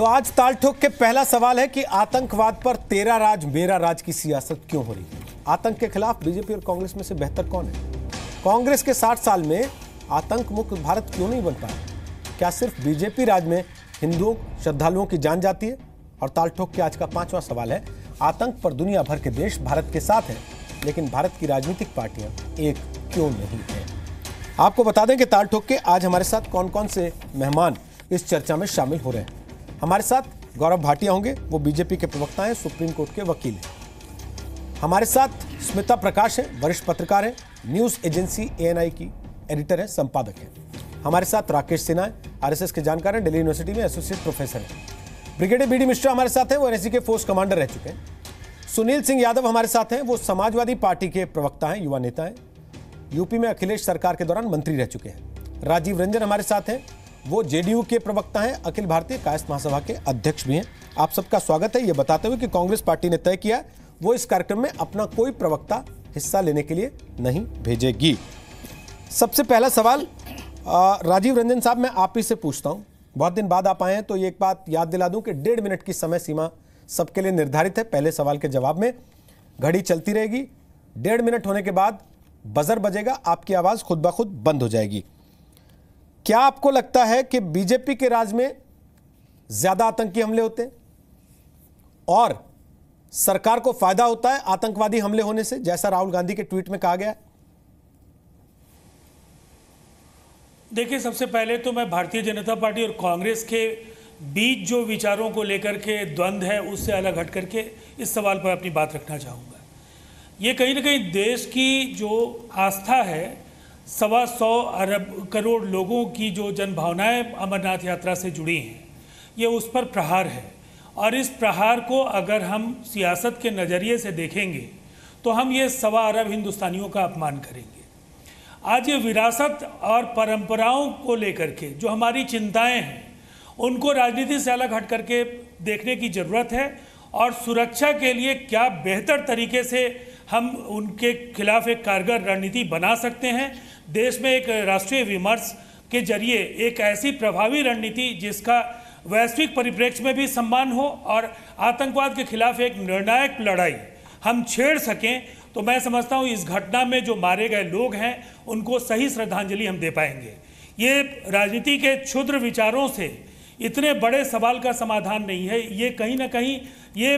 तो आज ताल ठोक के पहला सवाल है कि आतंकवाद पर तेरा राज मेरा राज की सियासत क्यों हो रही है। आतंक के खिलाफ बीजेपी और कांग्रेस में से बेहतर कौन है। कांग्रेस के 60 साल में आतंक मुक्त भारत क्यों नहीं बन पाया। क्या सिर्फ बीजेपी राज में हिंदुओं श्रद्धालुओं की जान जाती है। और ताल ठोक के आज का पांचवा सवाल है, आतंक पर दुनिया भर के देश भारत के साथ हैं, लेकिन भारत की राजनीतिक पार्टियां एक क्यों नहीं है। आपको बता दें कि ताल ठोक के आज हमारे साथ कौन कौन से मेहमान इस चर्चा में शामिल हो रहे हैं। हमारे साथ गौरव भाटिया होंगे, वो बीजेपी के प्रवक्ता हैं, सुप्रीम कोर्ट के वकील हैं। हमारे साथ स्मिता प्रकाश है, वरिष्ठ पत्रकार हैं, न्यूज एजेंसी ANI की एडिटर है, संपादक है। हमारे साथ राकेश सिन्हा है, RSS के जानकार हैं, दिल्ली यूनिवर्सिटी में एसोसिएट प्रोफेसर हैं। ब्रिगेडियर BD मिश्रा हमारे साथ हैं, वो NSC के फोर्स कमांडर रह चुके हैं। सुनील सिंह यादव हमारे साथ हैं, वो समाजवादी पार्टी के प्रवक्ता हैं, युवा नेता हैं, यूपी में अखिलेश सरकार के दौरान मंत्री रह चुके हैं। राजीव रंजन हमारे साथ हैं, वो JDU के प्रवक्ता हैं, अखिल भारतीय कायस्थ महासभा के अध्यक्ष भी हैं। आप सबका स्वागत है, ये बताते हुए कि कांग्रेस पार्टी ने तय किया वो इस कार्यक्रम में अपना कोई प्रवक्ता हिस्सा लेने के लिए नहीं भेजेगी। सबसे पहला सवाल राजीव रंजन साहब, मैं आप ही से पूछता हूं, बहुत दिन बाद आप आए हैं, तो ये एक बात याद दिला दूं कि 1.5 मिनट की समय सीमा सबके लिए निर्धारित है। पहले सवाल के जवाब में घड़ी चलती रहेगी, 1.5 मिनट होने के बाद बजर बजेगा, आपकी आवाज खुद ब खुद बंद हो जाएगी। क्या आपको लगता है कि बीजेपी के राज में ज्यादा आतंकी हमले होते हैं और सरकार को फायदा होता है आतंकवादी हमले होने से, जैसा राहुल गांधी के ट्वीट में कहा गया है? देखिए, सबसे पहले तो मैं भारतीय जनता पार्टी और कांग्रेस के बीच जो विचारों को लेकर के द्वंद्व है उससे अलग हट करके इस सवाल पर अपनी बात रखना चाहूँगा। ये कहीं ना कहीं देश की जो आस्था है, 125 अरब करोड़ लोगों की जो जनभावनाएं अमरनाथ यात्रा से जुड़ी हैं, ये उस पर प्रहार है। और इस प्रहार को अगर हम सियासत के नज़रिए से देखेंगे तो हम ये 1.25 अरब हिंदुस्तानियों का अपमान करेंगे। आज ये विरासत और परंपराओं को लेकर के जो हमारी चिंताएं हैं, उनको राजनीति से अलग हट करके देखने की ज़रूरत है और सुरक्षा के लिए क्या बेहतर तरीके से हम उनके खिलाफ एक कारगर रणनीति बना सकते हैं। देश में एक राष्ट्रीय विमर्श के जरिए एक ऐसी प्रभावी रणनीति जिसका वैश्विक परिप्रेक्ष्य में भी सम्मान हो और आतंकवाद के खिलाफ एक निर्णायक लड़ाई हम छेड़ सकें, तो मैं समझता हूँ इस घटना में जो मारे गए लोग हैं उनको सही श्रद्धांजलि हम दे पाएंगे। ये राजनीति के क्षुद्र विचारों से इतने बड़े सवाल का समाधान नहीं है। ये कहीं ना कहीं ये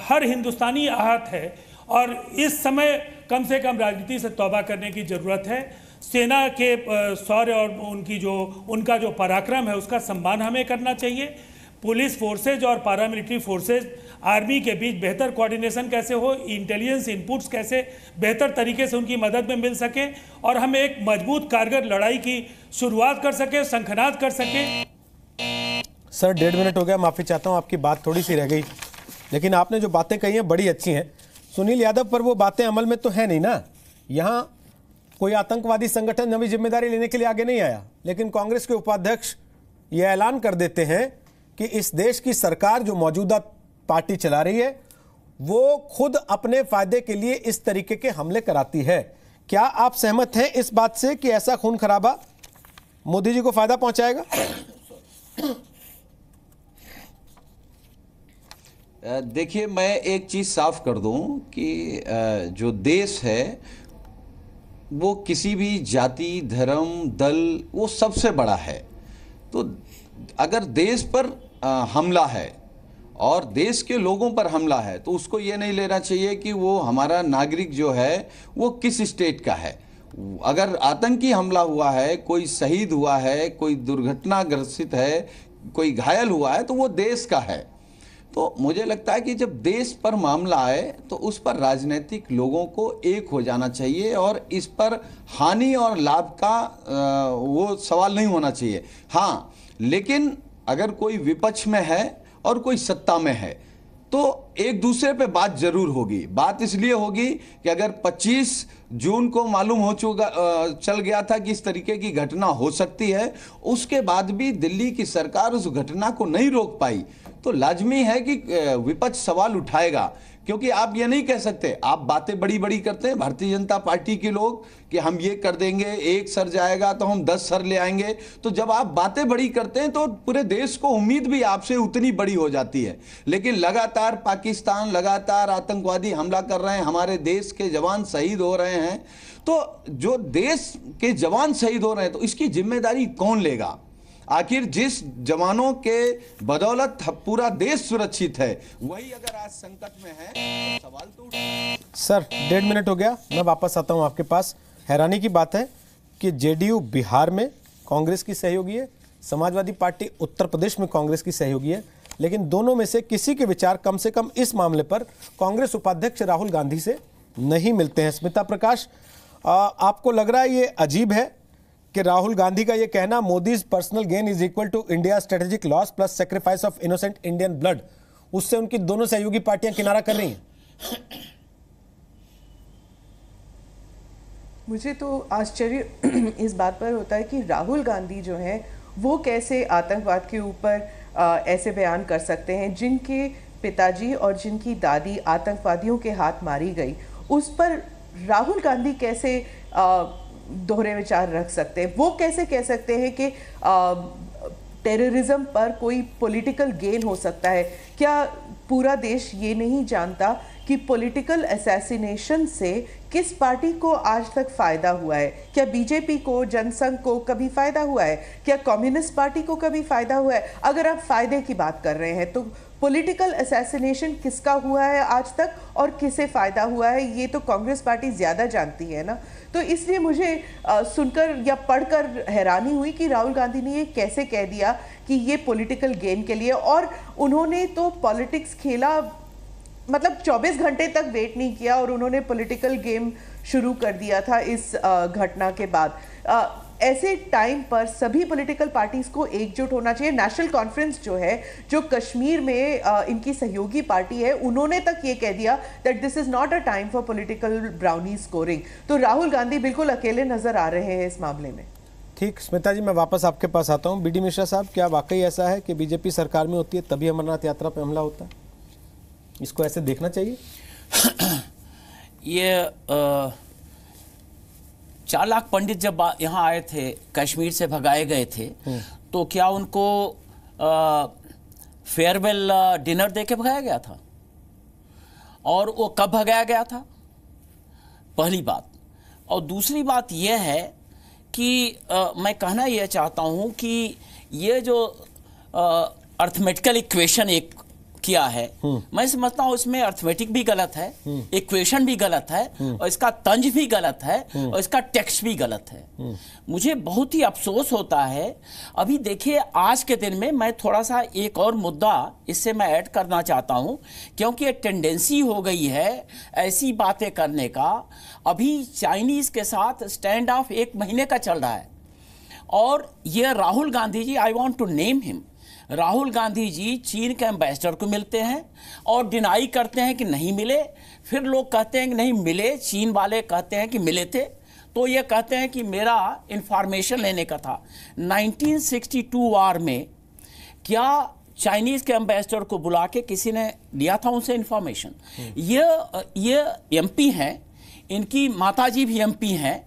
हर हिंदुस्तानी आहत है और इस समय कम से कम राजनीति से तौबा करने की ज़रूरत है। सेना के शौर्य और उनका जो पराक्रम है उसका सम्मान हमें करना चाहिए। पुलिस फोर्सेज और पैरामिलिट्री फोर्सेज, आर्मी के बीच बेहतर कोऑर्डिनेशन कैसे हो, इंटेलिजेंस इनपुट्स कैसे बेहतर तरीके से उनकी मदद में मिल सके और हम एक मजबूत कारगर लड़ाई की शुरुआत कर सके, शंखनाद कर सके। सर 1.5 मिनट हो गया, माफ़ी चाहता हूँ, आपकी बात थोड़ी सी रह गई, लेकिन आपने जो बातें कही हैं बड़ी अच्छी हैं। सुनील यादव पर वो बातें अमल में तो है नहीं ना। यहाँ कोई आतंकवादी संगठन नवी जिम्मेदारी लेने के लिए आगे नहीं आया, लेकिन कांग्रेस के उपाध्यक्ष ये ऐलान कर देते हैं कि इस देश की सरकार जो मौजूदा पार्टी चला रही है वो खुद अपने फायदे के लिए इस तरीके के हमले कराती है। क्या आप सहमत हैं इस बात से कि ऐसा खून खराबा मोदी जी को फायदा पहुंचाएगा? देखिए, मैं एक चीज साफ कर दूं कि जो देश है वो किसी भी जाति, धर्म, दल, वो सबसे बड़ा है। तो अगर देश पर हमला है और देश के लोगों पर हमला है तो उसको ये नहीं लेना चाहिए कि वो हमारा नागरिक जो है वो किस स्टेट का है। अगर आतंकी हमला हुआ है, कोई शहीद हुआ है, कोई दुर्घटनाग्रसित है, कोई घायल हुआ है, तो वो देश का है। तो मुझे लगता है कि जब देश पर मामला आए तो उस पर राजनीतिक लोगों को एक हो जाना चाहिए और इस पर हानि और लाभ का वो सवाल नहीं होना चाहिए। हाँ, लेकिन अगर कोई विपक्ष में है और कोई सत्ता में है तो एक दूसरे पे बात जरूर होगी। बात इसलिए होगी कि अगर 25 जून को मालूम हो चल गया था कि इस तरीके की घटना हो सकती है, उसके बाद भी दिल्ली की सरकार उस घटना को नहीं रोक पाई, तो लाजमी है कि विपक्ष सवाल उठाएगा क्योंकि आप ये नहीं कह सकते, आप बातें बड़ी बड़ी करते हैं भारतीय जनता पार्टी के लोग कि हम ये कर देंगे, 1 सर जाएगा तो हम 10 सर ले आएंगे। तो जब आप बातें बड़ी करते हैं तो पूरे देश को उम्मीद भी आपसे उतनी बड़ी हो जाती है। लेकिन लगातार पाकिस्तान लगातार आतंकवादी हमला कर रहे हैं, हमारे देश के जवान शहीद हो रहे हैं। तो जो देश के जवान शहीद हो रहे हैं तो इसकी जिम्मेदारी कौन लेगा? आखिर जिस जवानों के बदौलत पूरा देश सुरक्षित है, वही अगर आज संकट में है तो सवाल तो उठा। सर 1.5 मिनट हो गया, मैं वापस आता हूं आपके पास। हैरानी की बात है कि जेडीयू बिहार में कांग्रेस की सहयोगी है, समाजवादी पार्टी उत्तर प्रदेश में कांग्रेस की सहयोगी है, लेकिन दोनों में से किसी के विचार कम से कम इस मामले पर कांग्रेस उपाध्यक्ष राहुल गांधी से नहीं मिलते हैं। स्मिता प्रकाश, आपको लग रहा है ये अजीब है कि राहुल गांधी का ये कहना Modi's personal gain is equal to India strategic loss plus sacrifice of innocent Indian blood, उससे उनकी दोनों सहयोगी पार्टियां किनारा कर रही हैं? मुझे तो आश्चर्य इस बात पर होता है कि राहुल गांधी जो है वो कैसे आतंकवाद के ऊपर ऐसे बयान कर सकते हैं। जिनके पिताजी और जिनकी दादी आतंकवादियों के हाथ मारी गई, उस पर राहुल गांधी कैसे दोहरे विचार रख सकते हैं? वो कैसे कह सकते हैं कि टेररिज्म पर कोई पॉलिटिकल गेन हो सकता है? क्या पूरा देश ये नहीं जानता कि पॉलिटिकल असैसिनेशन से किस पार्टी को आज तक फायदा हुआ है? क्या बीजेपी को, जनसंघ को कभी फायदा हुआ है? क्या कम्युनिस्ट पार्टी को कभी फायदा हुआ है? अगर आप फायदे की बात कर रहे हैं तो पॉलिटिकल असैसिनेशन किसका हुआ है आज तक और किसे फायदा हुआ है, ये तो कांग्रेस पार्टी ज्यादा जानती है ना। तो इसलिए मुझे सुनकर या पढ़कर हैरानी हुई कि राहुल गांधी ने ये कैसे कह दिया कि ये पॉलिटिकल गेन के लिए। और उन्होंने तो पॉलिटिक्स खेला, मतलब 24 घंटे तक वेट नहीं किया और उन्होंने पॉलिटिकल गेम शुरू कर दिया था इस घटना के बाद। ऐसे टाइम पर सभी पॉलिटिकल पार्टीज को एकजुट होना चाहिए। नेशनल कॉन्फ्रेंस जो है, जो कश्मीर में इनकी सहयोगी पार्टी है, उन्होंने तक ये कह दिया that this is not a time for political brownie scoring. तो राहुल गांधी बिल्कुल अकेले नजर आ रहे हैं इस मामले में। ठीक, स्मिता जी मैं वापस आपके पास आता हूँ। बीडी मिश्रा साहब, क्या वाकई ऐसा है कि बीजेपी सरकार में होती है तभी अमरनाथ यात्रा पर हमला होता है? इसको ऐसे देखना चाहिए? ये 4 लाख पंडित जब यहाँ आए थे, कश्मीर से भगाए गए थे, तो क्या उनको फेयरवेल डिनर देके भगाया गया था? और वो कब भगाया गया था? पहली बात। और दूसरी बात यह है कि मैं कहना यह चाहता हूँ कि ये जो अर्थमेटिकल इक्वेशन एक किया है, मैं समझता हूं इसमें अर्थमेटिक भी गलत है, इक्वेशन भी गलत है, और इसका तंज भी गलत है, और इसका टेक्स्ट भी गलत है। मुझे बहुत ही अफसोस होता है। अभी देखिए, आज के दिन में मैं थोड़ा सा एक और मुद्दा इससे मैं ऐड करना चाहता हूं, क्योंकि एक टेंडेंसी हो गई है ऐसी बातें करने का। अभी चाइनीज के साथ स्टैंड ऑफ 1 महीने का चल रहा है, और ये Rahul Gandhi ji, I want to name him, Rahul Gandhi ji चीन के एम्बेसडर को मिलते हैं और डिनाई करते हैं कि नहीं मिले। फिर लोग कहते हैं कि नहीं मिले, चीन वाले कहते हैं कि मिले थे, तो ये कहते हैं कि मेरा इंफॉर्मेशन लेने का था। 1962 वार में क्या चाइनीज के एम्बेसडर को बुला के किसी ने लिया था उनसे इंफॉर्मेशन? ये एमपी हैं, इनकी माताजी भी एमपी हैं,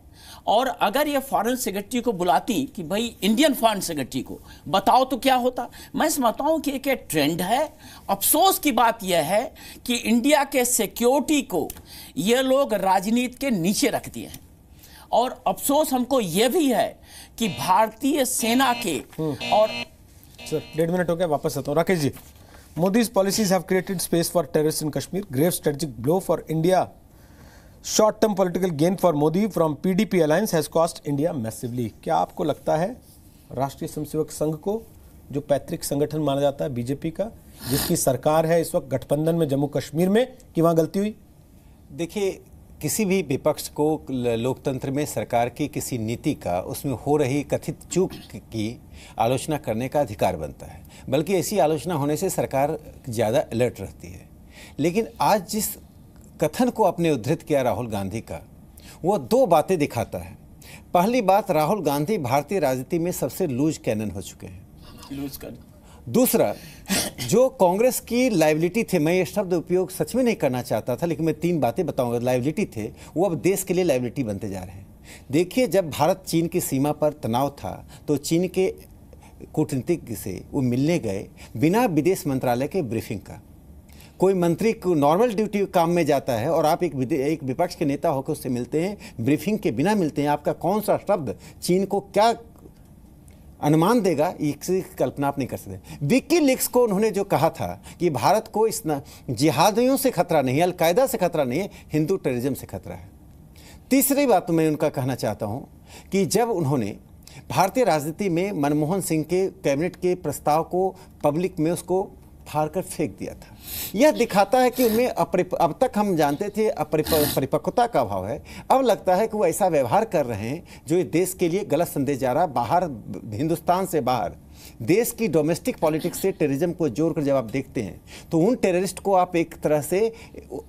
और अगर ये फॉरेन सेक्रेटरी को बुलाती कि भाई इंडियन फॉरेन सेक्रेटरी को बताओ तो क्या होता? मैं समझता हूँ कि एक ट्रेंड है। अफसोस की बात यह है कि इंडिया के सिक्योरिटी को ये लोग राजनीति के नीचे रख दिए हैं, और अफसोस हमको ये भी है कि भारतीय सेना के और सर 1.5 मिनट हो गया, वापस आता हूँ। Rakesh ji, Modi's policies have created space for terrorist in Kashmir, grave strategic blow for India, short term political gain for Modi from PDP alliance has cost India massively. क्या आपको लगता है राष्ट्रीय स्वयंसेवक संघ को, जो पैतृक संगठन माना जाता है बीजेपी का, जिसकी सरकार है इस वक्त गठबंधन में जम्मू कश्मीर में, कि वहां गलती हुई? देखिए, किसी भी विपक्ष को लोकतंत्र में सरकार की किसी नीति का, उसमें हो रही कथित चूक की आलोचना करने का अधिकार बनता है, बल्कि ऐसी आलोचना होने से सरकार ज़्यादा अलर्ट रहती है। लेकिन आज जिस कथन को आपने उद्धृत किया राहुल गांधी का, वो 2 बातें दिखाता है। पहली बात, राहुल गांधी भारतीय राजनीति में सबसे लूज कैनन हो चुके हैं। दूसरा, जो कांग्रेस की लायबिलिटी थे, मैं ये शब्द उपयोग सच में नहीं करना चाहता था, लेकिन मैं 3 बातें बताऊंगा, लायबिलिटी थे, वो अब देश के लिए लायबिलिटी बनते जा रहे हैं। देखिए, जब भारत चीन की सीमा पर तनाव था तो चीन के कूटनीतिज्ञ से वो मिलने गए बिना विदेश मंत्रालय के ब्रीफिंग का। कोई मंत्री को नॉर्मल ड्यूटी काम में जाता है और आप एक विपक्ष के नेता होकर उससे मिलते हैं, ब्रीफिंग के बिना मिलते हैं, आपका कौन सा शब्द चीन को क्या अनुमान देगा, इसकी कल्पना आप नहीं कर सकते। विकीलीक्स को उन्होंने जो कहा था कि भारत को इस जिहादियों से खतरा नहीं है, अलकायदा से खतरा नहीं है, हिंदू टेररिज्म से खतरा है। तीसरी बात मैं उनका कहना चाहता हूं कि जब उन्होंने भारतीय राजनीति में मनमोहन सिंह के कैबिनेट के प्रस्ताव को पब्लिक में उसको फाड़कर फेंक दिया था, यह दिखाता है कि उनमें अब तक हम जानते थे परिपक्वता का अभाव है। अब लगता है कि वो ऐसा व्यवहार कर रहे हैं जो इस देश के लिए गलत संदेश जा रहा है। बाहर, हिंदुस्तान से बाहर देश की डोमेस्टिक पॉलिटिक्स से टेररिज्म को जोड़कर जब आप देखते हैं तो उन टेररिस्ट को आप एक तरह से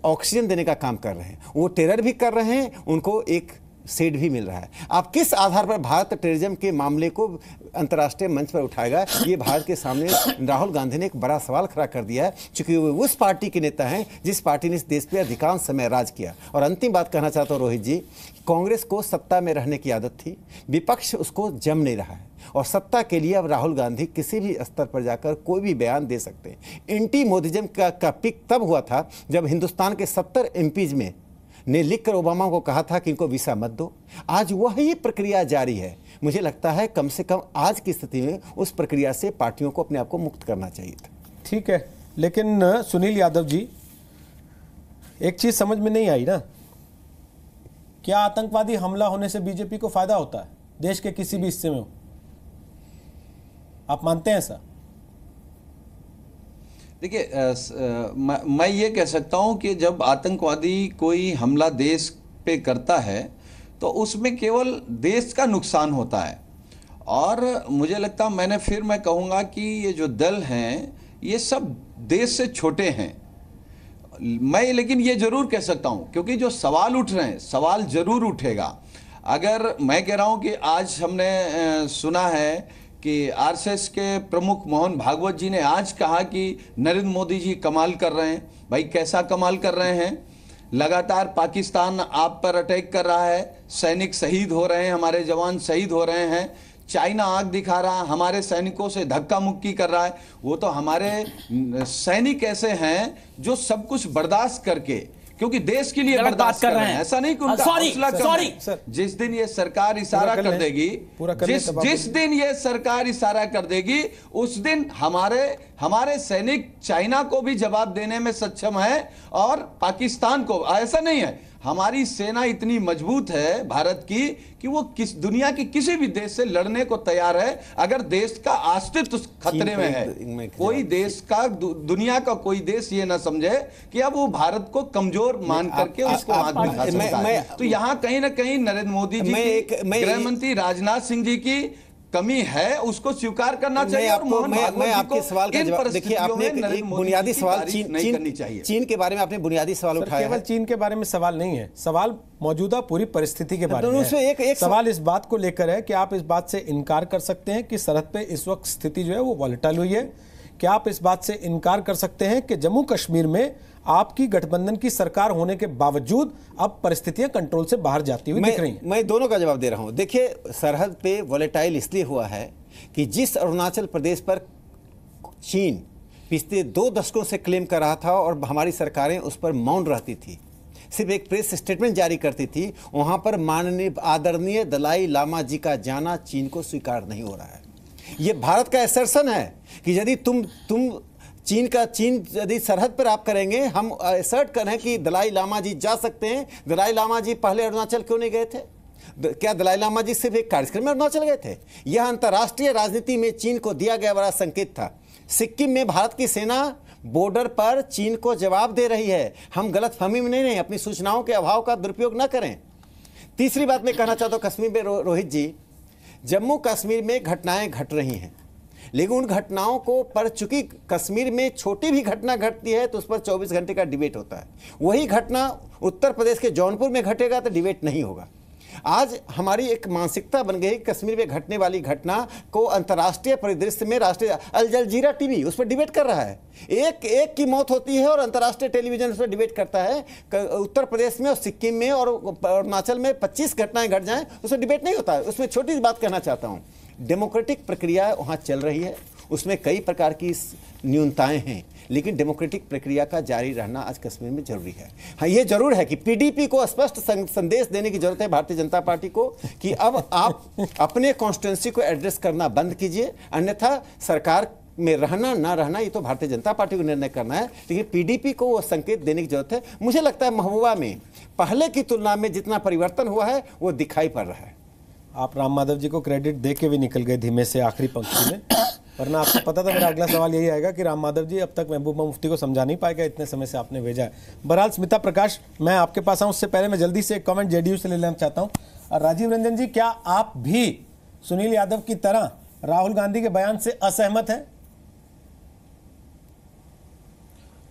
ऑक्सीजन देने का काम कर रहे हैं। वो टेरर भी कर रहे हैं, उनको एक सीट भी मिल रहा है। आप किस आधार पर भारत टेररिज्म के मामले को अंतर्राष्ट्रीय मंच पर उठाएगा, ये भारत के सामने राहुल गांधी ने एक बड़ा सवाल खड़ा कर दिया है, क्योंकि वो उस पार्टी के नेता हैं जिस पार्टी ने इस देश पर अधिकांश समय राज किया। और अंतिम बात कहना चाहता हूँ रोहित जी, कांग्रेस को सत्ता में रहने की आदत थी, विपक्ष उसको जम नहीं रहा है, और सत्ता के लिए अब राहुल गांधी किसी भी स्तर पर जाकर कोई भी बयान दे सकते हैं। एंटी मोदीज्म का पिक तब हुआ था जब हिंदुस्तान के 70 एमपीज में ने लिखकर ओबामा को कहा था कि इनको वीसा मत दो। आज वही प्रक्रिया जारी है। मुझे लगता है कम से कम आज की स्थिति में उस प्रक्रिया से पार्टियों को अपने आप को मुक्त करना चाहिए था। ठीक है, लेकिन सुनील यादव जी, एक चीज समझ में नहीं आई ना, क्या आतंकवादी हमला होने से बीजेपी को फायदा होता है देश के किसी भी हिस्से में हो? आप मानते हैं ऐसा? देखिए, मैं ये कह सकता हूं कि जब आतंकवादी कोई हमला देश पे करता है तो उसमें केवल देश का नुकसान होता है। और मुझे लगता, मैं कहूँगा कि ये जो दल हैं ये सब देश से छोटे हैं। मैं लेकिन ये जरूर कह सकता हूँ, क्योंकि जो सवाल उठ रहे हैं, सवाल जरूर उठेगा। अगर मैं कह रहा हूँ कि आज हमने सुना है कि आरएसएस के प्रमुख मोहन भागवत जी ने आज कहा कि नरेंद्र मोदी जी कमाल कर रहे हैं। भाई, कैसा कमाल कर रहे हैं? लगातार पाकिस्तान आप पर अटैक कर रहा है, सैनिक शहीद हो रहे हैं, हमारे जवान शहीद हो रहे हैं। चाइना आग दिखा रहा है, हमारे सैनिकों से धक्का मुक्की कर रहा है। वो तो हमारे सैनिक ऐसे हैं जो सब कुछ बर्दाश्त करके, क्योंकि देश के लिए बर्दाश्त कर रहे हैं। ऐसा नहीं कि उनका हौसला कम है। जिस दिन ये सरकार इशारा कर देगी, जिस दिन ये सरकार इशारा कर देगी, उस दिन हमारे सैनिक चाइना को भी जवाब देने में सक्षम है और पाकिस्तान को। ऐसा नहीं है, हमारी सेना इतनी मजबूत है भारत की कि वो दुनिया के किसी भी देश से लड़ने को तैयार है। अगर देश का अस्तित्व खतरे में है, कोई देश का, दुनिया का कोई देश ये ना समझे कि अब वो भारत को कमजोर मान करके उसको आंख दिखा सकता है। तो यहाँ कहीं ना कहीं नरेंद्र मोदी जी की, गृह मंत्री राजनाथ सिंह जी की कमी है, उसको स्वीकार करना चाहिए। मैं आपके सवाल का जवाब, देखिए, आपने एक बुनियादी सवाल चीन के बारे में आपने बुनियादी सवाल उठाया। केवल चीन के बारे में सवाल नहीं है, सवाल मौजूदा पूरी परिस्थिति के बारे में है। एक सवाल इस बात को लेकर है कि आप इस बात से इनकार कर सकते हैं कि सरहद पे इस वक्त स्थिति जो है वो वॉलेटाइल हुई है। क्या आप इस बात से इनकार कर सकते हैं कि जम्मू कश्मीर में आपकी गठबंधन की सरकार होने के बावजूद अब परिस्थितियां कंट्रोल से बाहर जाती हुई दिख रही हैं? मैं दोनों का जवाब दे रहा हूं। देखिए, सरहद पे वॉलेटाइल इसलिए हुआ है कि जिस अरुणाचल प्रदेश पर चीन पिछले 2 दशकों से क्लेम कर रहा था और हमारी सरकारें उस पर मौन रहती थी, सिर्फ एक प्रेस स्टेटमेंट जारी करती थी, वहां पर माननीय आदरणीय दलाई लामा जी का जाना चीन को स्वीकार नहीं हो रहा है। यह भारत का असर्शन है कि यदि तुम चीन यदि सरहद पर आप करेंगे, हम असर्ट कर रहे हैं कि दलाई लामा जी जा सकते हैं। दलाई लामा जी पहले अरुणाचल क्यों नहीं गए थे? क्या दलाई लामा जी सिर्फ एक कार्यक्रम में अरुणाचल गए थे? यह अंतर्राष्ट्रीय राजनीति में चीन को दिया गया बड़ा संकेत था। सिक्किम में भारत की सेना बॉर्डर पर चीन को जवाब दे रही है। हम गलतफहमी में नहीं, अपनी सूचनाओं के अभाव का दुरुपयोग न करें। तीसरी बात मैं कहना चाहता हूँ कश्मीर में, रोहित जी, जम्मू कश्मीर में घटनाएं घट रही हैं, लेकिन उन घटनाओं को पर चूंकि कश्मीर में छोटी भी घटना घटती है तो उस पर 24 घंटे का डिबेट होता है। वही घटना उत्तर प्रदेश के जौनपुर में घटेगा तो डिबेट नहीं होगा। आज हमारी एक मानसिकता बन गई कश्मीर में घटने वाली घटना को अंतर्राष्ट्रीय परिदृश्य में राष्ट्रीय अल जजीरा टीवी उस पर डिबेट कर रहा है। एक की मौत होती है और अंतर्राष्ट्रीय टेलीविजन उस पर डिबेट करता है। उत्तर प्रदेश में और सिक्किम में और अरुणाचल में 25 घटनाएं घट जाएं, उस पर डिबेट नहीं होता है। उसमें छोटी सी बात कहना चाहता हूँ, डेमोक्रेटिक प्रक्रिया वहाँ चल रही है, उसमें कई प्रकार की न्यूनताएं हैं, लेकिन डेमोक्रेटिक प्रक्रिया का जारी रहना आज कश्मीर में जरूरी है। हाँ, ये जरूर है कि पीडीपी को स्पष्ट संदेश देने की जरूरत है, भारतीय जनता पार्टी को, कि अब आप अपने कॉन्स्टिट्यूंसी को एड्रेस करना बंद कीजिए, अन्यथा सरकार में रहना ना रहना ये तो भारतीय जनता पार्टी को निर्णय करना है, लेकिन पीडीपी को वो संकेत देने की जरूरत है। मुझे लगता है महबूबा में पहले की तुलना में जितना परिवर्तन हुआ है वो दिखाई पड़ रहा है। आप राम माधव जी को क्रेडिट दे के भी निकल गए धीमे से आखिरी पंक्ति में, वरना आपको पता था मेरा अगला सवाल यही आएगा कि राम माधव जी अब तक महबूबा मुफ्ती को समझा नहीं पाएगा, इतने समय से आपने भेजा है। बहरहाल स्मिता प्रकाश, मैं आपके पास आऊँ उससे पहले मैं जल्दी से एक कमेंट जेडीयू से ले लेना चाहता हूँ। राजीव रंजन जी, क्या आप भी सुनील यादव की तरह राहुल गांधी के बयान से असहमत हैं?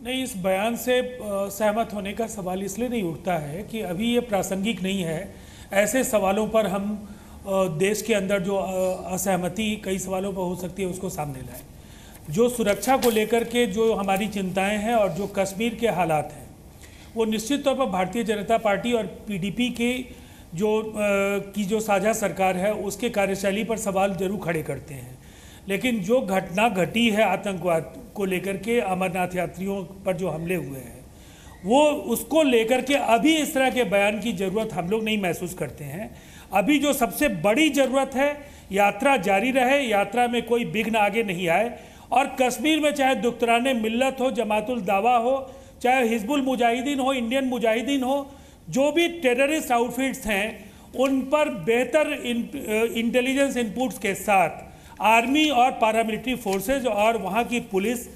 नहीं, इस बयान से सहमत होने का सवाल इसलिए नहीं उठता है कि अभी ये प्रासंगिक नहीं है। ऐसे सवालों पर हम देश के अंदर जो असहमति कई सवालों पर हो सकती है उसको सामने लाएं। जो सुरक्षा को लेकर के जो हमारी चिंताएं हैं और जो कश्मीर के हालात हैं, वो निश्चित तौर पर भारतीय जनता पार्टी और पीडीपी के जो साझा सरकार है उसके कार्यशैली पर सवाल जरूर खड़े करते हैं। लेकिन जो घटना घटी है आतंकवाद को लेकर के, अमरनाथ यात्रियों पर जो हमले हुए हैं, वो उसको लेकर के अभी इस तरह के बयान की ज़रूरत हम लोग नहीं महसूस करते हैं। अभी जो सबसे बड़ी ज़रूरत है, यात्रा जारी रहे, यात्रा में कोई विघ्न आगे नहीं आए, और कश्मीर में चाहे दुख्तराने मिल्लत हो, जमातुल दावा हो, चाहे हिजबुल मुजाहिदीन हो, इंडियन मुजाहिदीन हो, जो भी टेररिस्ट आउटफिट्स हैं उन पर बेहतर इंटेलिजेंस इनपुट्स के साथ आर्मी और पैरामिलिट्री फोर्सेज और वहाँ की पुलिस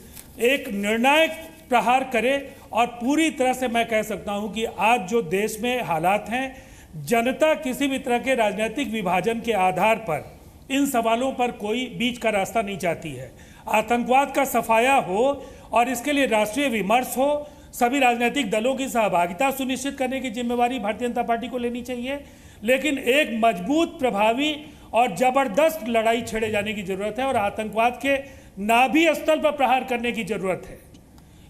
एक निर्णायक प्रहार करे। और पूरी तरह से मैं कह सकता हूँ कि आज जो देश में हालात हैं, जनता किसी भी तरह के राजनीतिक विभाजन के आधार पर इन सवालों पर कोई बीच का रास्ता नहीं चाहती है। आतंकवाद का सफाया हो और इसके लिए राष्ट्रीय विमर्श हो, सभी राजनीतिक दलों की सहभागिता सुनिश्चित करने की जिम्मेवारी भारतीय जनता पार्टी को लेनी चाहिए, लेकिन एक मजबूत, प्रभावी और जबरदस्त लड़ाई छेड़े जाने की जरूरत है और आतंकवाद के नाभि स्थल पर प्रहार करने की जरूरत है।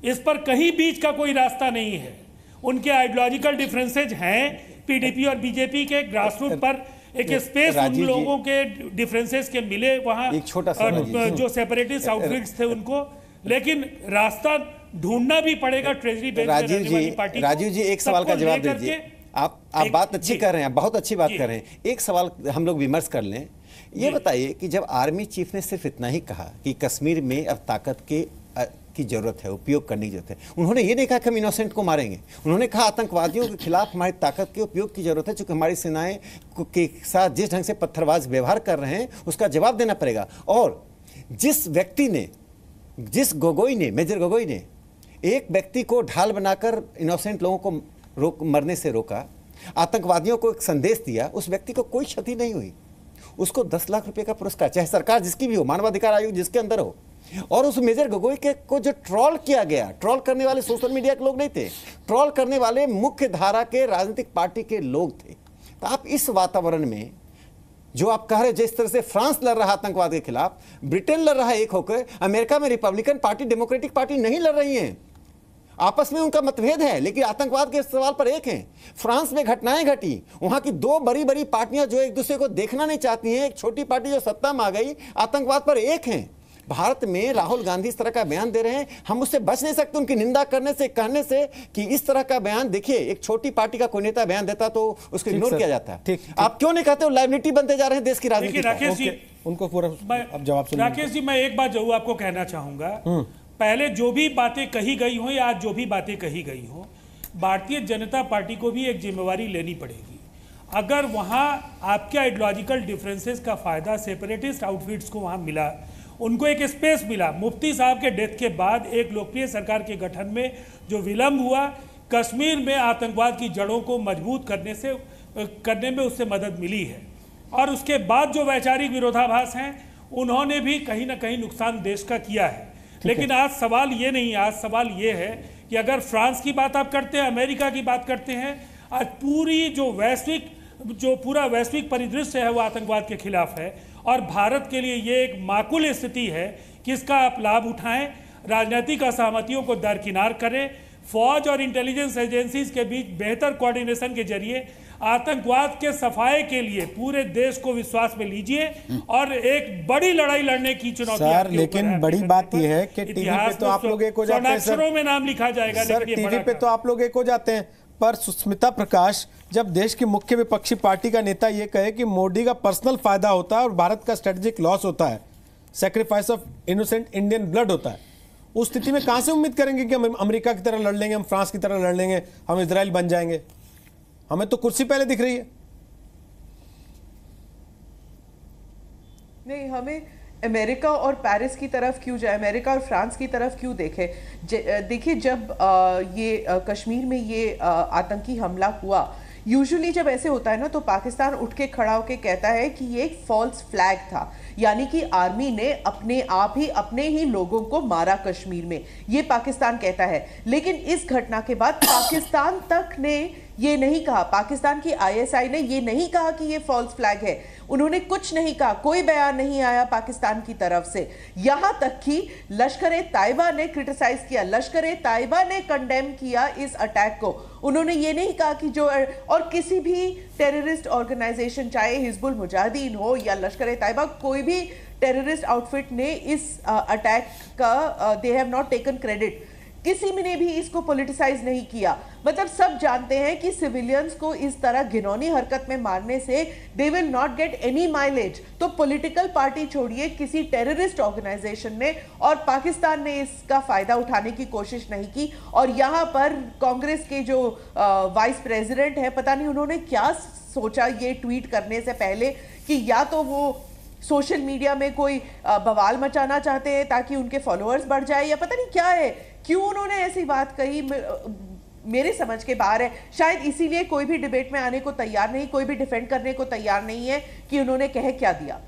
इस पर कहीं बीच का कोई रास्ता नहीं है। उनके आइडियोलॉजिकल डिफरेंसेज हैं, पीडीपी और बीजेपी के ग्रासरूट पर एक स्पेस उन लोगों के डिफरेंसेस के मिले वहाँ, एक छोटा सा जो सेपरेटिस्ट आउटफिट्स थे उनको, लेकिन रास्ता ढूंढना भी पड़ेगा ट्रेजरी बेंच में रहने वाली पार्टी को। राजीव जी, एक सवाल का जवाब दीजिए। आप बात अच्छी कर रहे हैं, बहुत अच्छी बात कर रहे हैं। एक सवाल हम लोग विमर्श कर लें। ये बताइए कि जब आर्मी चीफ ने सिर्फ इतना ही कहा कि कश्मीर में अब ताकत की जरूरत है, उपयोग करने की जरूरत है, उन्होंने ये नहीं कहा कि हम इनोसेंट को मारेंगे। उन्होंने कहा आतंकवादियों के खिलाफ हमारी ताकत के उपयोग की जरूरत है, क्योंकि हमारी सेनाएं के साथ जिस ढंग से पत्थरबाज व्यवहार कर रहे हैं उसका जवाब देना पड़ेगा। और जिस गोगोई ने, मेजर गोगोई ने एक व्यक्ति को ढाल बनाकर इनोसेंट लोगों को मरने से रोका, आतंकवादियों को एक संदेश दिया, उस व्यक्ति को कोई क्षति नहीं हुई। उसको 10 लाख रुपए का पुरस्कार, चाहे सरकार जिसकी भी हो, मानवाधिकार आयोग जिसके अंदर हो। और उस मेजर गोगोई को जो ट्रोल किया गया, ट्रोल करने वाले सोशल मीडिया के लोग नहीं थे, ट्रोल करने वाले मुख्य धारा के राजनीतिक पार्टी के लोग थे। तो आप इस वातावरण में जो आप कह रहे, जिस तरह से फ्रांस लड़ रहा है आतंकवाद के खिलाफ, ब्रिटेन लड़ रहा है एक होकर, अमेरिका में रिपब्लिकन पार्टी, डेमोक्रेटिक पार्टी नहीं लड़ रही है, आपस में उनका मतभेद है, लेकिन आतंकवाद के सवाल पर एक हैं। फ्रांस में घटनाएं घटी, वहां की 2 बड़ी बड़ी पार्टियां जो एक दूसरे को देखना नहीं चाहती हैं, एक छोटी पार्टी जो सत्ता में आ गई, आतंकवाद पर एक हैं। भारत में राहुल गांधी इस तरह का बयान दे रहे हैं, हम उससे बच नहीं सकते उनकी निंदा करने से, कहने से कि इस तरह का बयान, देखिए एक छोटी पार्टी का कोई नेता बयान देता तो उसको इग्नोर किया जाता है। आप क्यों नहीं कहते हो लायबिलिटी बनते जा रहे हैं देश की राजनीति? राकेश जी, उनको पूरा अब जवाब सुनिए। राकेश जी, मैं एक बात जरूर आपको कहना चाहूंगा। पहले जो भी बातें कही गई हो या आज जो भी बातें कही गई हो, भारतीय जनता पार्टी को भी एक जिम्मेवारी लेनी पड़ेगी। अगर वहां आपके आइडियोलॉजिकल डिफरेंसेस का फायदा सेपरेटिस्ट आउटफिट्स को वहां मिला, उनको एक स्पेस मिला, मुफ्ती साहब के डेथ के बाद एक लोकप्रिय सरकार के गठन में जो विलंब हुआ, कश्मीर में आतंकवाद की जड़ों को मजबूत करने में उससे मदद मिली है। और उसके बाद जो वैचारिक विरोधाभास हैं, उन्होंने भी कहीं ना कहीं नुकसान देश का किया है। लेकिन आज सवाल ये नहीं, आज सवाल ये है कि अगर फ्रांस की बात आप करते हैं, अमेरिका की बात करते हैं, आज पूरी जो वैश्विक जो पूरा वैश्विक परिदृश्य है वो आतंकवाद के खिलाफ है, और भारत के लिए ये एक माकूल स्थिति है कि इसका आप लाभ उठाएं, राजनीतिक असहमतियों को दरकिनार करें, फौज और इंटेलिजेंस एजेंसीज के बीच बेहतर कोऑर्डिनेशन के जरिए आतंकवाद के सफाए के लिए पूरे देश को विश्वास में लीजिए और एक बड़ी लड़ाई लड़ने की चुनौती सर। लेकिन बड़ी बात यह है कि टीवी पे तो आप लोग एक हो जाते हैं सर, में नाम लिखा जाएगा सर, टीवी पे तो आप लोग एक हो जाते हैं, पर सुष्मिता प्रकाश जब देश की मुख्य विपक्षी पार्टी का नेता ये कहे कि मोदी का पर्सनल फायदा होता है और भारत का स्ट्रेटेजिक लॉस होता है, sacrifice of innocent Indian blood होता है, उस स्थिति में कहां से उम्मीद करेंगे कि हम अमेरिका की तरह लड़ लेंगे, हम फ्रांस की तरह लड़ लेंगे, हम इजराइल बन जाएंगे? हमें तो कुर्सी पहले दिख रही है। नहीं, हमें अमेरिका और पेरिस की तरफ क्यों जाए, अमेरिका और फ्रांस की तरफ क्यों देखे? देखिए, जब ये कश्मीर में ये आतंकी हमला हुआ, यूजुअली जब ऐसे होता है ना तो पाकिस्तान उठ के खड़ा होके कहता है कि ये एक फॉल्स फ्लैग था, यानी कि आर्मी ने अपने आप ही अपने ही लोगों को मारा कश्मीर में, ये पाकिस्तान कहता है। लेकिन इस घटना के बाद पाकिस्तान तक ने ये नहीं कहा, पाकिस्तान की आईएसआई ने ये नहीं कहा कि ये फॉल्स फ्लैग है, उन्होंने कुछ नहीं कहा, कोई बयान नहीं आया पाकिस्तान की तरफ से। यहां तक कि लश्कर-ए-तैयबा ने क्रिटिसाइज किया, लश्कर-ए-तैयबा ने कंडेम किया इस अटैक को। उन्होंने ये नहीं कहा कि जो और किसी भी टेररिस्ट ऑर्गेनाइजेशन, चाहे हिजबुल मुजाहिदीन हो या लश्कर-ए-तैयबा, कोई भी टेररिस्ट आउटफिट ने इस अटैक का they have not taken credit, किसी ने भी इसको पॉलिटिसाइज नहीं किया। मतलब सब जानते हैं कि सिविलियंस को इस तरह घिनौनी हरकत में मारने से they will not get any mileage. तो पॉलिटिकल पार्टी छोड़िए, किसी टेररिस्ट ऑर्गेनाइजेशन ने और पाकिस्तान ने इसका फायदा उठाने की कोशिश नहीं की। और यहाँ पर कांग्रेस के जो वाइस प्रेसिडेंट है, पता नहीं उन्होंने क्या सोचा ये ट्वीट करने से पहले, कि या तो वो सोशल मीडिया में कोई बवाल मचाना चाहते हैं ताकि उनके फॉलोअर्स बढ़ जाए, या पता नहीं क्या है, क्यों उन्होंने ऐसी बात कही, मेरे समझ के बाहर है। शायद इसीलिए कोई भी डिबेट में आने को तैयार नहीं, कोई भी डिफेंड करने को तैयार नहीं है कि उन्होंने कह क्या दिया।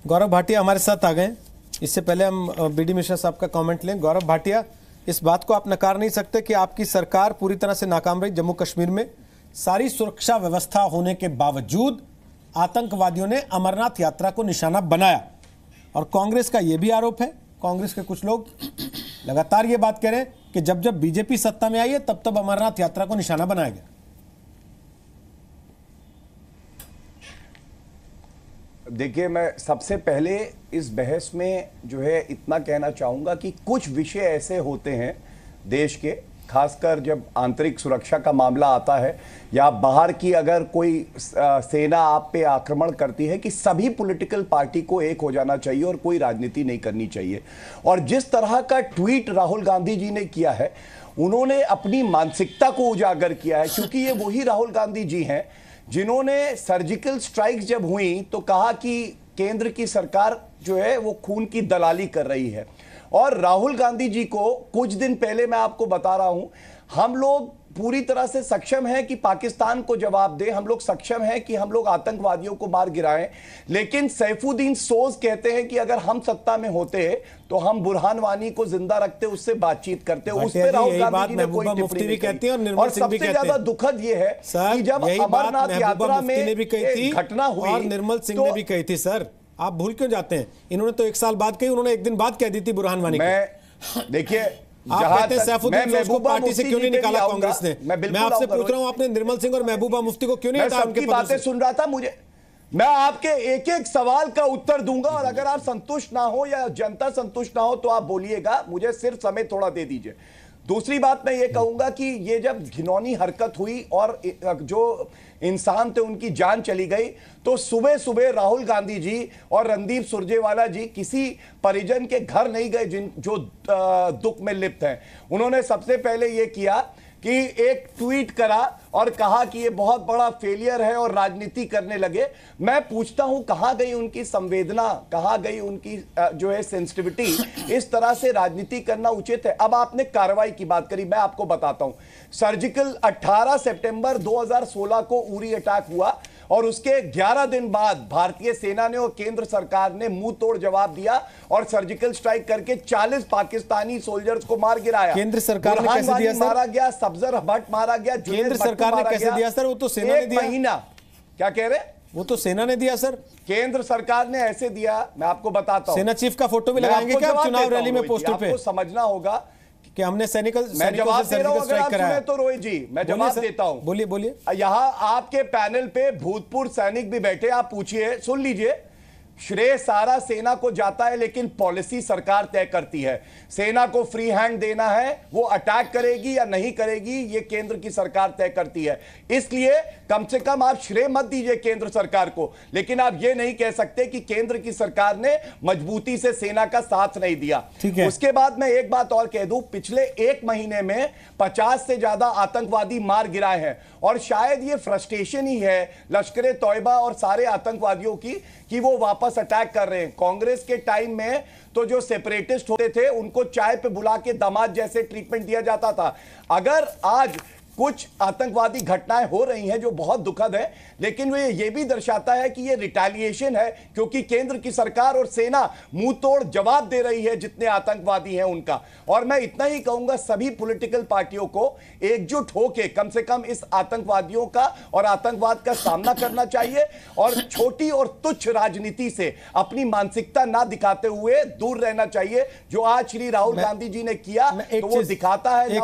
गौरव भाटिया हमारे साथ आ गए। इससे पहले हम बीडी मिश्रा साहब का कमेंट लें। गौरव भाटिया, इस बात को आप नकार नहीं सकते कि आपकी सरकार पूरी तरह से नाकाम रही। जम्मू कश्मीर में सारी सुरक्षा व्यवस्था होने के बावजूद आतंकवादियों ने अमरनाथ यात्रा को निशाना बनाया, और कांग्रेस का यह भी आरोप है, कांग्रेस के कुछ लोग लगातार ये बात कह रहे हैं कि जब जब बीजेपी सत्ता में आई है तब तब अमरनाथ यात्रा को निशाना बनाया गया। देखिए, मैं सबसे पहले इस बहस में जो है इतना कहना चाहूंगा कि कुछ विषय ऐसे होते हैं देश के, खासकर जब आंतरिक सुरक्षा का मामला आता है या बाहर की अगर कोई सेना आप पे आक्रमण करती है, कि सभी पॉलिटिकल पार्टी को एक हो जाना चाहिए और कोई राजनीति नहीं करनी चाहिए। और जिस तरह का ट्वीट राहुल गांधी जी ने किया है, उन्होंने अपनी मानसिकता को उजागर किया है, क्योंकि ये वही राहुल गांधी जी हैं जिन्होंने सर्जिकल स्ट्राइक्स जब हुई तो कहा कि केंद्र की सरकार जो है वो खून की दलाली कर रही है। और राहुल गांधी जी को कुछ दिन पहले, मैं आपको बता रहा हूं, हम लोग पूरी तरह से सक्षम हैं कि पाकिस्तान को जवाब दें, हम लोग सक्षम हैं कि हम लोग आतंकवादियों को मार गिराएं, लेकिन सैफुद्दीन सोज कहते हैं कि अगर हम सत्ता में होते तो हम बुरहान वानी को जिंदा रखते, उससे बातचीत करते। उस पर राहुल गांधी जी ने कोई टिप्पणी नहीं की। और सबसे ज्यादा दुखद यह है कि जब अमरनाथ यात्रा में घटना हुई, और निर्मल सिंह ने भी कही थी। सर, आप भूल क्यों जाते हैं? इन्होंने तो 1 साल बाद कही, उन्होंने 1 दिन बाद कह दी थी बुरहान वानी को। देखिए, आप कहते हैं सैफुद्दीन सोज को पार्टी से क्यों नहीं निकाला कांग्रेस ने? मैं आपसे पूछ रहा हूं, आपने निर्मल सिंह और महबूबा मुफ्ती को क्यों नहीं हटाया? उनकी बातें सुन रहा था, मैं आपके एक एक सवाल का उत्तर दूंगा, और अगर आप संतुष्ट ना हो या जनता संतुष्ट ना हो तो आप बोलिएगा, मुझे सिर्फ समय थोड़ा दे दीजिए। दूसरी बात मैं ये कहूंगा कि ये जब घिनौनी हरकत हुई और जो इंसान थे उनकी जान चली गई, तो सुबह सुबह राहुल गांधी जी और रणदीप सुरजेवाला जी किसी परिजन के घर नहीं गए जो दुख में लिप्त हैं। उन्होंने सबसे पहले ये किया कि एक ट्वीट करा और कहा कि ये बहुत बड़ा फेलियर है और राजनीति करने लगे। मैं पूछता हूं, कहां गई उनकी संवेदना, कहां गई उनकी जो है सेंसिटिविटी? इस तरह से राजनीति करना उचित है? अब आपने कार्रवाई की बात करी, मैं आपको बताता हूं। सर्जिकल 18 सितंबर 2016 को उरी अटैक हुआ, और उसके 11 दिन बाद भारतीय सेना ने और केंद्र सरकार ने मुंह तोड़ जवाब दिया और सर्जिकल स्ट्राइक करके 40 पाकिस्तानी सोल्जर्स को मार गिराया। केंद्र सरकार ने कैसे दिया सर? मारा गया, सब्जर भट्ट मारा गया, केंद्र सरकार ने कैसे दिया सर? वो तो सेना ने दिया। महीना क्या कह रहे? वो तो सेना ने दिया सर, केंद्र सरकार ने ऐसे दिया, मैं आपको बताता हूं। सेना चीफ का फोटो भी लगाएंगे क्या आप चुनाव रैली में पोस्टर पे? आपको समझना होगा कि हमने मैं जवाब दे रहा हूं, अगर आप सुने तो रोहित जी मैं जवाब देता हूं। बोलिए बोलिए। यहां आपके पैनल पे भूतपूर्व सैनिक भी बैठे, आप पूछिए, सुन लीजिए। श्रेय सारा सेना को जाता है, लेकिन पॉलिसी सरकार तय करती है। सेना को फ्री हैंड देना है, वो अटैक करेगी या नहीं करेगी ये केंद्र की सरकार तय करती है। इसलिए कम से कम आप श्रेय मत दीजिए केंद्र सरकार को, लेकिन आप ये नहीं कह सकते कि केंद्र की सरकार ने मजबूती से सेना का साथ नहीं दिया। उसके बाद मैं एक बात और कह दूं, पिछले एक महीने में 50 से ज्यादा आतंकवादी मार गिराए हैं, और शायद ये फ्रस्ट्रेशन ही है लश्कर तौयबा और सारे आतंकवादियों की कि वो वापस अटैक कर रहे हैं। कांग्रेस के टाइम में तो जो सेपरेटिस्ट होते थे उनको चाय पे बुला के दामाद जैसे ट्रीटमेंट दिया जाता था। अगर आज कुछ आतंकवादी घटनाएं हो रही हैं जो बहुत दुखद है, लेकिन वो ये भी दर्शाता है कि ये रिटेलिएशन है, क्योंकि केंद्र की सरकार और सेना मुंह तोड़ जवाब दे रही है जितने आतंकवादी हैं उनका। और मैं इतना ही कहूंगा, सभी पॉलिटिकल पार्टियों को एकजुट होकर कम से कम इस आतंकवादियों का और आतंकवाद का सामना करना चाहिए, और छोटी और तुच्छ राजनीति से अपनी मानसिकता ना दिखाते हुए दूर रहना चाहिए। जो आज श्री राहुल गांधी जी ने किया तो वो दिखाता है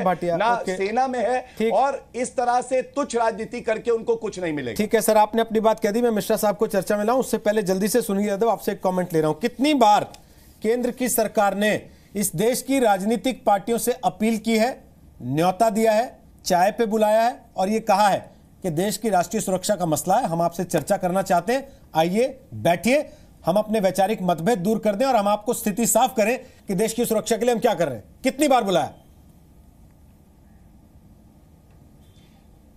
ना सेना में है, और इस तरह से तुच्छ राजनीति करके उनको कुछ नहीं मिलेगा। ठीक है सर, आपने अपनी बात कह दी। मैं मिश्रा साहब को चर्चा में लाऊं उससे पहले जल्दी से सुनील यादव आपसे एक कमेंट ले रहा हूं। कितनी बार केंद्र की सरकार ने इस देश की राजनीतिक पार्टियों से अपील की है, न्योता दिया है, चाय पे बुलाया है और ये कहा है कि देश की राष्ट्रीय सुरक्षा का मसला है, हम आपसे चर्चा करना चाहते हैं, आइए बैठिए, हम अपने वैचारिक मतभेद दूर कर दें और हम आपको स्थिति साफ करें कि देश की सुरक्षा के लिए हम क्या कर रहे हैं। कितनी बार बुलाया?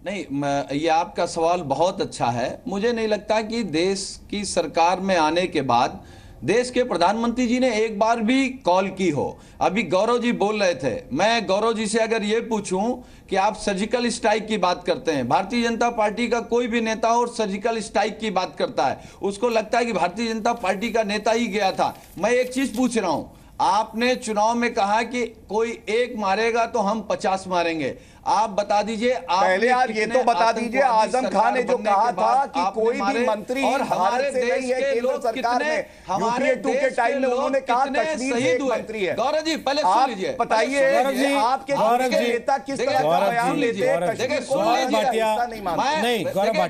नहीं, ये आपका सवाल बहुत अच्छा है। मुझे नहीं लगता कि देश की सरकार में आने के बाद देश के प्रधानमंत्री जी ने एक बार भी कॉल की हो। अभी गौरव जी बोल रहे थे, मैं गौरव जी से अगर ये पूछूं कि आप सर्जिकल स्ट्राइक की बात करते हैं, भारतीय जनता पार्टी का कोई भी नेता और सर्जिकल स्ट्राइक की बात करता है, उसको लगता है कि भारतीय जनता पार्टी का नेता ही गया था। मैं एक चीज पूछ रहा हूं, आपने चुनाव में कहा कि कोई एक मारेगा तो हम 50 मारेंगे। आप बता दीजिए, पहले आप ये तो बता दीजिए, आजम खान ने जो कहा था कि कोई भी मंत्री और हमारे से नहीं है केंद्र सरकार में, हमारे 2 के टाइम में उन्होंने कहा कश्मीर से एक मंत्री है। गौरव जी पहले सुन लीजिए, बताइए आपके नेता किस तरह का बयान लेते हैं?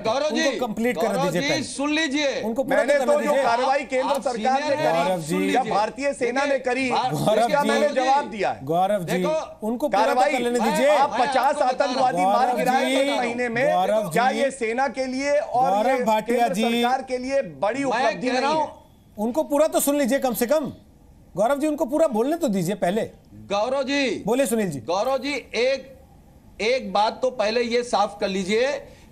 गौरव जी कंप्लीट कर दीजिए, सुन लीजिए, उनको मैंने तो जो कार्रवाई केंद्र सरकार ने करी या भारतीय सेना ने करी उसका मैंने जवाब दिया है। गौरव जी उनको कार्रवाई करने दीजिए। आप 50 आतंकवादी मार गिराए एक महीने में, क्या ये सेना के लिए और ये केंद्र सरकार के लिए बड़ी उपलब्धि नहीं है? उनको पूरा तो सुन लीजिए कम से कम। गौरव जी उनको पूरा बोलने तो दीजिए पहले। गौरव जी बोले सुनील जी। गौरव जी एक बात तो पहले ये साफ कर लीजिए,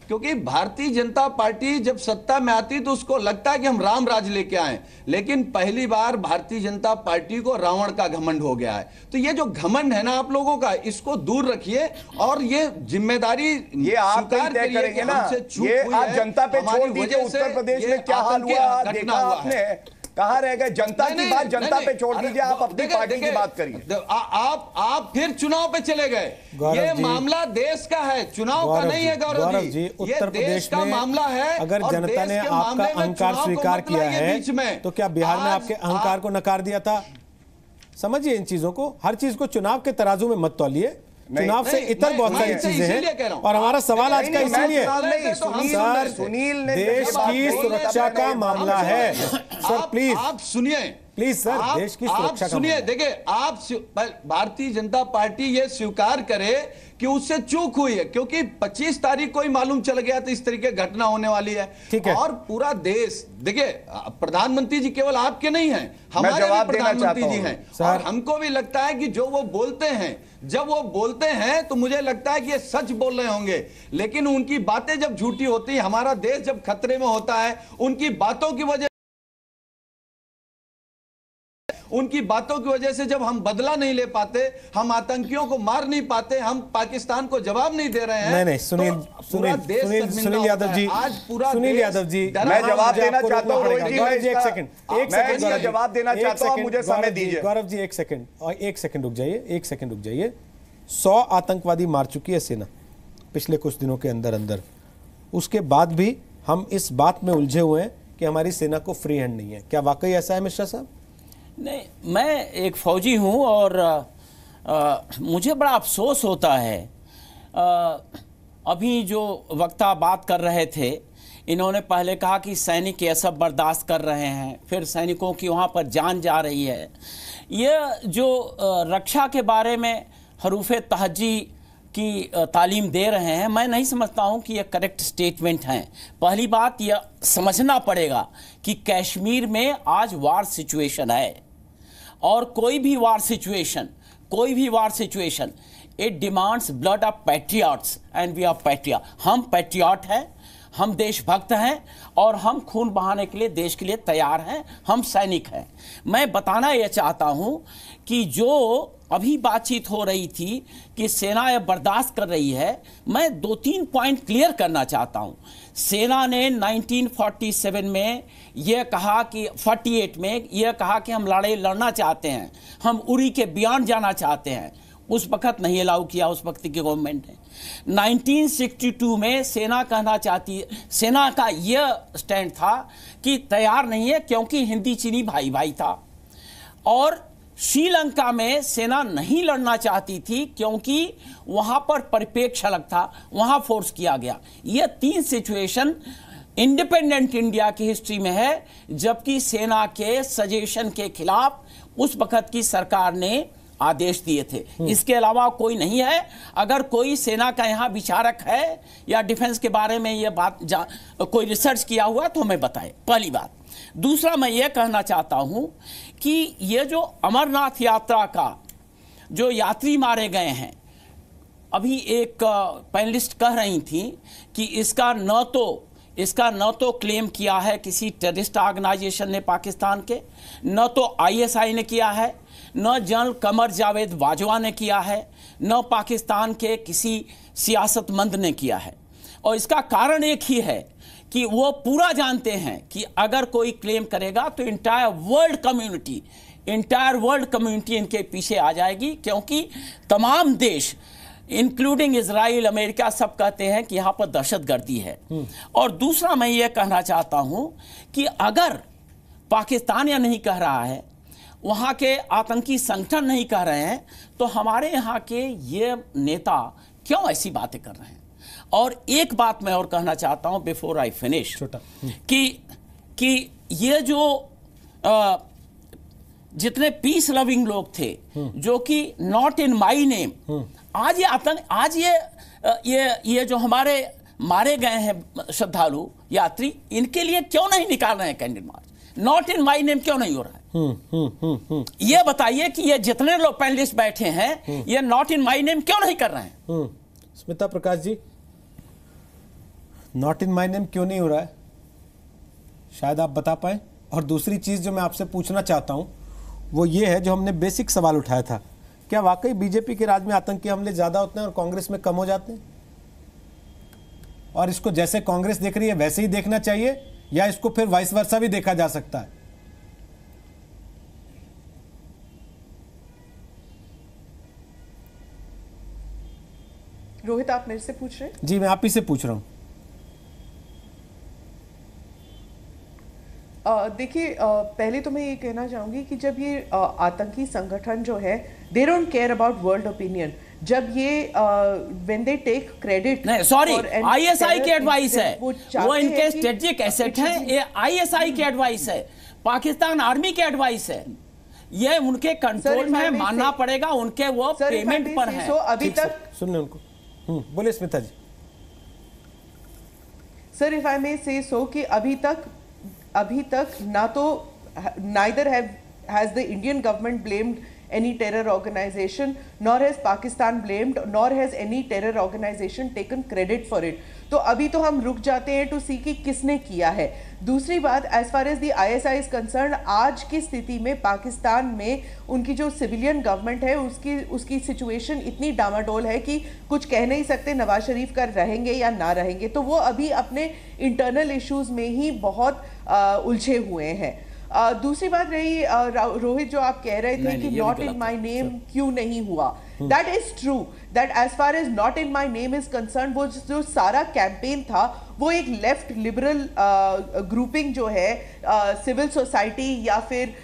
क्योंकि भारतीय जनता पार्टी जब सत्ता में आती तो उसको लगता है कि हम राम राज लेके आए, लेकिन पहली बार भारतीय जनता पार्टी को रावण का घमंड हो गया है। तो ये जो घमंड है ना आप लोगों का, इसको दूर रखिए और ये जिम्मेदारी ये आप तय करेंगे ना, ये आप जनता पे छोड़ दीजिए। उत्तर प्रदेश में क्या हाल हुआ देखा आपने, कहां रह गए? जनता की बात जनता पे छोड़ दीजिए, आप अपनी पार्टी की बात करिए। आप फिर चुनाव पे चले गए। ये मामला देश का है, चुनाव का नहीं है गौरव जी। उत्तर प्रदेश का मामला है। अगर जनता ने आपका अहंकार स्वीकार किया है तो क्या बिहार ने आपके अहंकार को नकार दिया था? समझिए इन चीजों को, हर चीज को चुनाव के तराजू में मत तौलिए। चुनाव से इतर बहुत सारी चीजें हैं और हमारा सवाल आज का इसीलिए सर, सुनील ने देश की सुरक्षा का मामला है सर, प्लीज आप सुनिए, प्लीज सर, देश की सुरक्षा का सुनिए। देखिए, आप भारतीय जनता पार्टी ये स्वीकार करे कि उससे चूक हुई है, क्योंकि 25 तारीख को ही मालूम चल गया था इस तरीके घटना होने वाली है। ठीक है, और पूरा देश, देखिए प्रधानमंत्री जी केवल आपके नहीं हैं, हमारे भी प्रधानमंत्री जी हैं, और हमको भी लगता है कि जो वो बोलते हैं, जब वो बोलते हैं तो मुझे लगता है कि ये सच बोल रहे होंगे, लेकिन उनकी बातें जब झूठी होती है, हमारा देश जब खतरे में होता है, उनकी बातों की वजह से जब हम बदला नहीं ले पाते, हम आतंकियों को मार नहीं पाते, हम पाकिस्तान को जवाब नहीं दे रहे हैं। नहीं सुनील यादव जी, आज पूरा सुनील यादव जी, मैं जवाब देना चाहता हूं। एक सेकंड जवाब देना चाहता हूं, मुझे समय दीजिए। गौरव जी एक सेकंड रुक जाइए। 100 आतंकवादी मार चुकी है सेना पिछले कुछ दिनों के अंदर अंदर, उसके बाद भी हम इस बात में उलझे हुए हैं कि हमारी सेना को फ्री हैंड नहीं है। क्या वाकई ऐसा है मिश्रा साहब? नहीं, मैं एक फौजी हूं और मुझे बड़ा अफसोस होता है। अभी जो वक्ता बात कर रहे थे, इन्होंने पहले कहा कि सैनिक ये सब बर्दाश्त कर रहे हैं, फिर सैनिकों की वहाँ पर जान जा रही है। ये जो रक्षा के बारे में हरूफ तहज्जी की तालीम दे रहे हैं, मैं नहीं समझता हूँ कि ये करेक्ट स्टेटमेंट हैं। पहली बात यह समझना पड़ेगा कि कश्मीर में आज वार सिचुएशन है, और कोई भी war situation it demands blood of patriots and we are patriot. हम पैट्रियट हैं, हम देशभक्त हैं और हम खून बहाने के लिए देश के लिए तैयार हैं, हम सैनिक हैं। मैं बताना यह चाहता हूं कि जो अभी बातचीत हो रही थी कि सेना यह बर्दाश्त कर रही है, मैं 2-3 पॉइंट क्लियर करना चाहता हूं। सेना ने 1947 में यह कहा कि 48 में यह कहा कि हम लड़ाई लड़ना चाहते हैं, हम उरी के बियॉन्ड जाना चाहते हैं। उस वक्त नहीं अलाउ किया उस वक्त की गवर्नमेंट ने। 1962 में सेना कहना चाहती है, सेना का यह स्टैंड था कि तैयार नहीं है क्योंकि हिंदी चीनी भाई भाई था। और श्रीलंका में सेना नहीं लड़ना चाहती थी क्योंकि वहां पर परिप्रेक्ष्य अलग था, वहां फोर्स किया गया। यह 3 सिचुएशन इंडिपेंडेंट इंडिया की हिस्ट्री में है, जबकि सेना के सजेशन के खिलाफ उस वक्त की सरकार ने आदेश दिए थे। इसके अलावा कोई नहीं है। अगर कोई सेना का यहाँ विचारक है या डिफेंस के बारे में ये बात कोई रिसर्च किया हुआ तो हमें बताए, पहली बात। दूसरा, मैं ये कहना चाहता हूँ कि ये जो अमरनाथ यात्रा का जो यात्री मारे गए हैं, अभी एक पैनलिस्ट कह रही थी कि इसका न तो क्लेम किया है किसी टेररिस्ट ऑर्गेनाइजेशन ने पाकिस्तान के, न तो आईएसआई ने किया है, न जनरल कमर जावेद बाजवा ने किया है, न पाकिस्तान के किसी सियासतमंद ने किया है। और इसका कारण एक ही है कि वो पूरा जानते हैं कि अगर कोई क्लेम करेगा तो इंटायर वर्ल्ड कम्युनिटी इनके पीछे आ जाएगी, क्योंकि तमाम देश इंक्लूडिंग इजराइल, अमेरिका, सब कहते हैं कि यहाँ पर दहशतगर्दी है। और दूसरा, मैं ये कहना चाहता हूँ कि अगर पाकिस्तान या नहीं कह रहा है, वहाँ के आतंकी संगठन नहीं कह रहे हैं, तो हमारे यहाँ के ये नेता क्यों ऐसी बातें कर रहे हैं। और एक बात मैं और कहना चाहता हूँ बिफोर आई फिनिश, कि ये जो जितने पीस लविंग लोग थे जो कि नॉट इन माई नेम, आज ये आतंक, आज ये जो हमारे मारे गए हैं श्रद्धालु यात्री, इनके लिए क्यों नहीं निकाल रहे हैं candle march? Not in my name क्यों नहीं हो रहा है? ये बताइए कि ये जितने लोग पैनलिस्ट बैठे हैं, ये नॉट इन माई नेम क्यों नहीं कर रहे हैं? Smita Prakash ji, not in my name क्यों नहीं हो रहा है, शायद आप बता पाए। और दूसरी चीज जो मैं आपसे पूछना चाहता हूं वो ये है, जो हमने बेसिक सवाल उठाया था, क्या वाकई बीजेपी के राज में आतंकी हमले ज्यादा होते हैं और कांग्रेस में कम हो जाते हैं? और इसको जैसे कांग्रेस देख रही है वैसे ही देखना चाहिए, या इसको फिर वाइस वर्सा भी देखा जा सकता है? रोहित, आप मेरे से पूछ रहे हैं? जी, मैं आप ही से पूछ रहा हूं। देखिए, पहले तो मैं ये कहना चाहूंगी कि जब ये आतंकी संगठन जो है, they don't care about world opinion. जब ये व्हेन दे टेक क्रेडिट, नहीं सॉरी, आईएसआई की एडवाइस है, वो इनके स्ट्रेटेजिक एसेट है, ये आईएसआई की एडवाइस है, पाकिस्तान आर्मी की एडवाइस है, ये उनके कंट्रोल में मानना पड़ेगा, उनके वो पेमेंट पर है। अभी तक सुनने उनको। बोले स्मिता जी। सर, इफ आई मे से सो कि अभी तक ना तो neither has the Indian government blamed any terror organization, nor has Pakistan blamed, nor has any terror organization taken credit for it. तो अभी तो हम रुक जाते हैं टू सी कि किसने किया है। दूसरी बात, as far as the ISI is concern, आज की स्थिति में पाकिस्तान में उनकी जो सिविलियन गवर्नमेंट है उसकी सिचुएशन इतनी डामाडोल है कि कुछ कह नहीं सकते नवाज शरीफ का रहेंगे या ना रहेंगे। तो वो अभी अपने इंटरनल इश्यूज में ही बहुत उलझे हुए हैं। दूसरी बात रही रोहित, जो आप कह रहे थे कि नॉट इन माई नेम क्यों नहीं हुआ, that is true that as far as not in my name is concern, वो जो सारा कैंपेन था वो एक लेफ्ट लिबरल ग्रुपिंग जो है सिविल सोसाइटी या फिर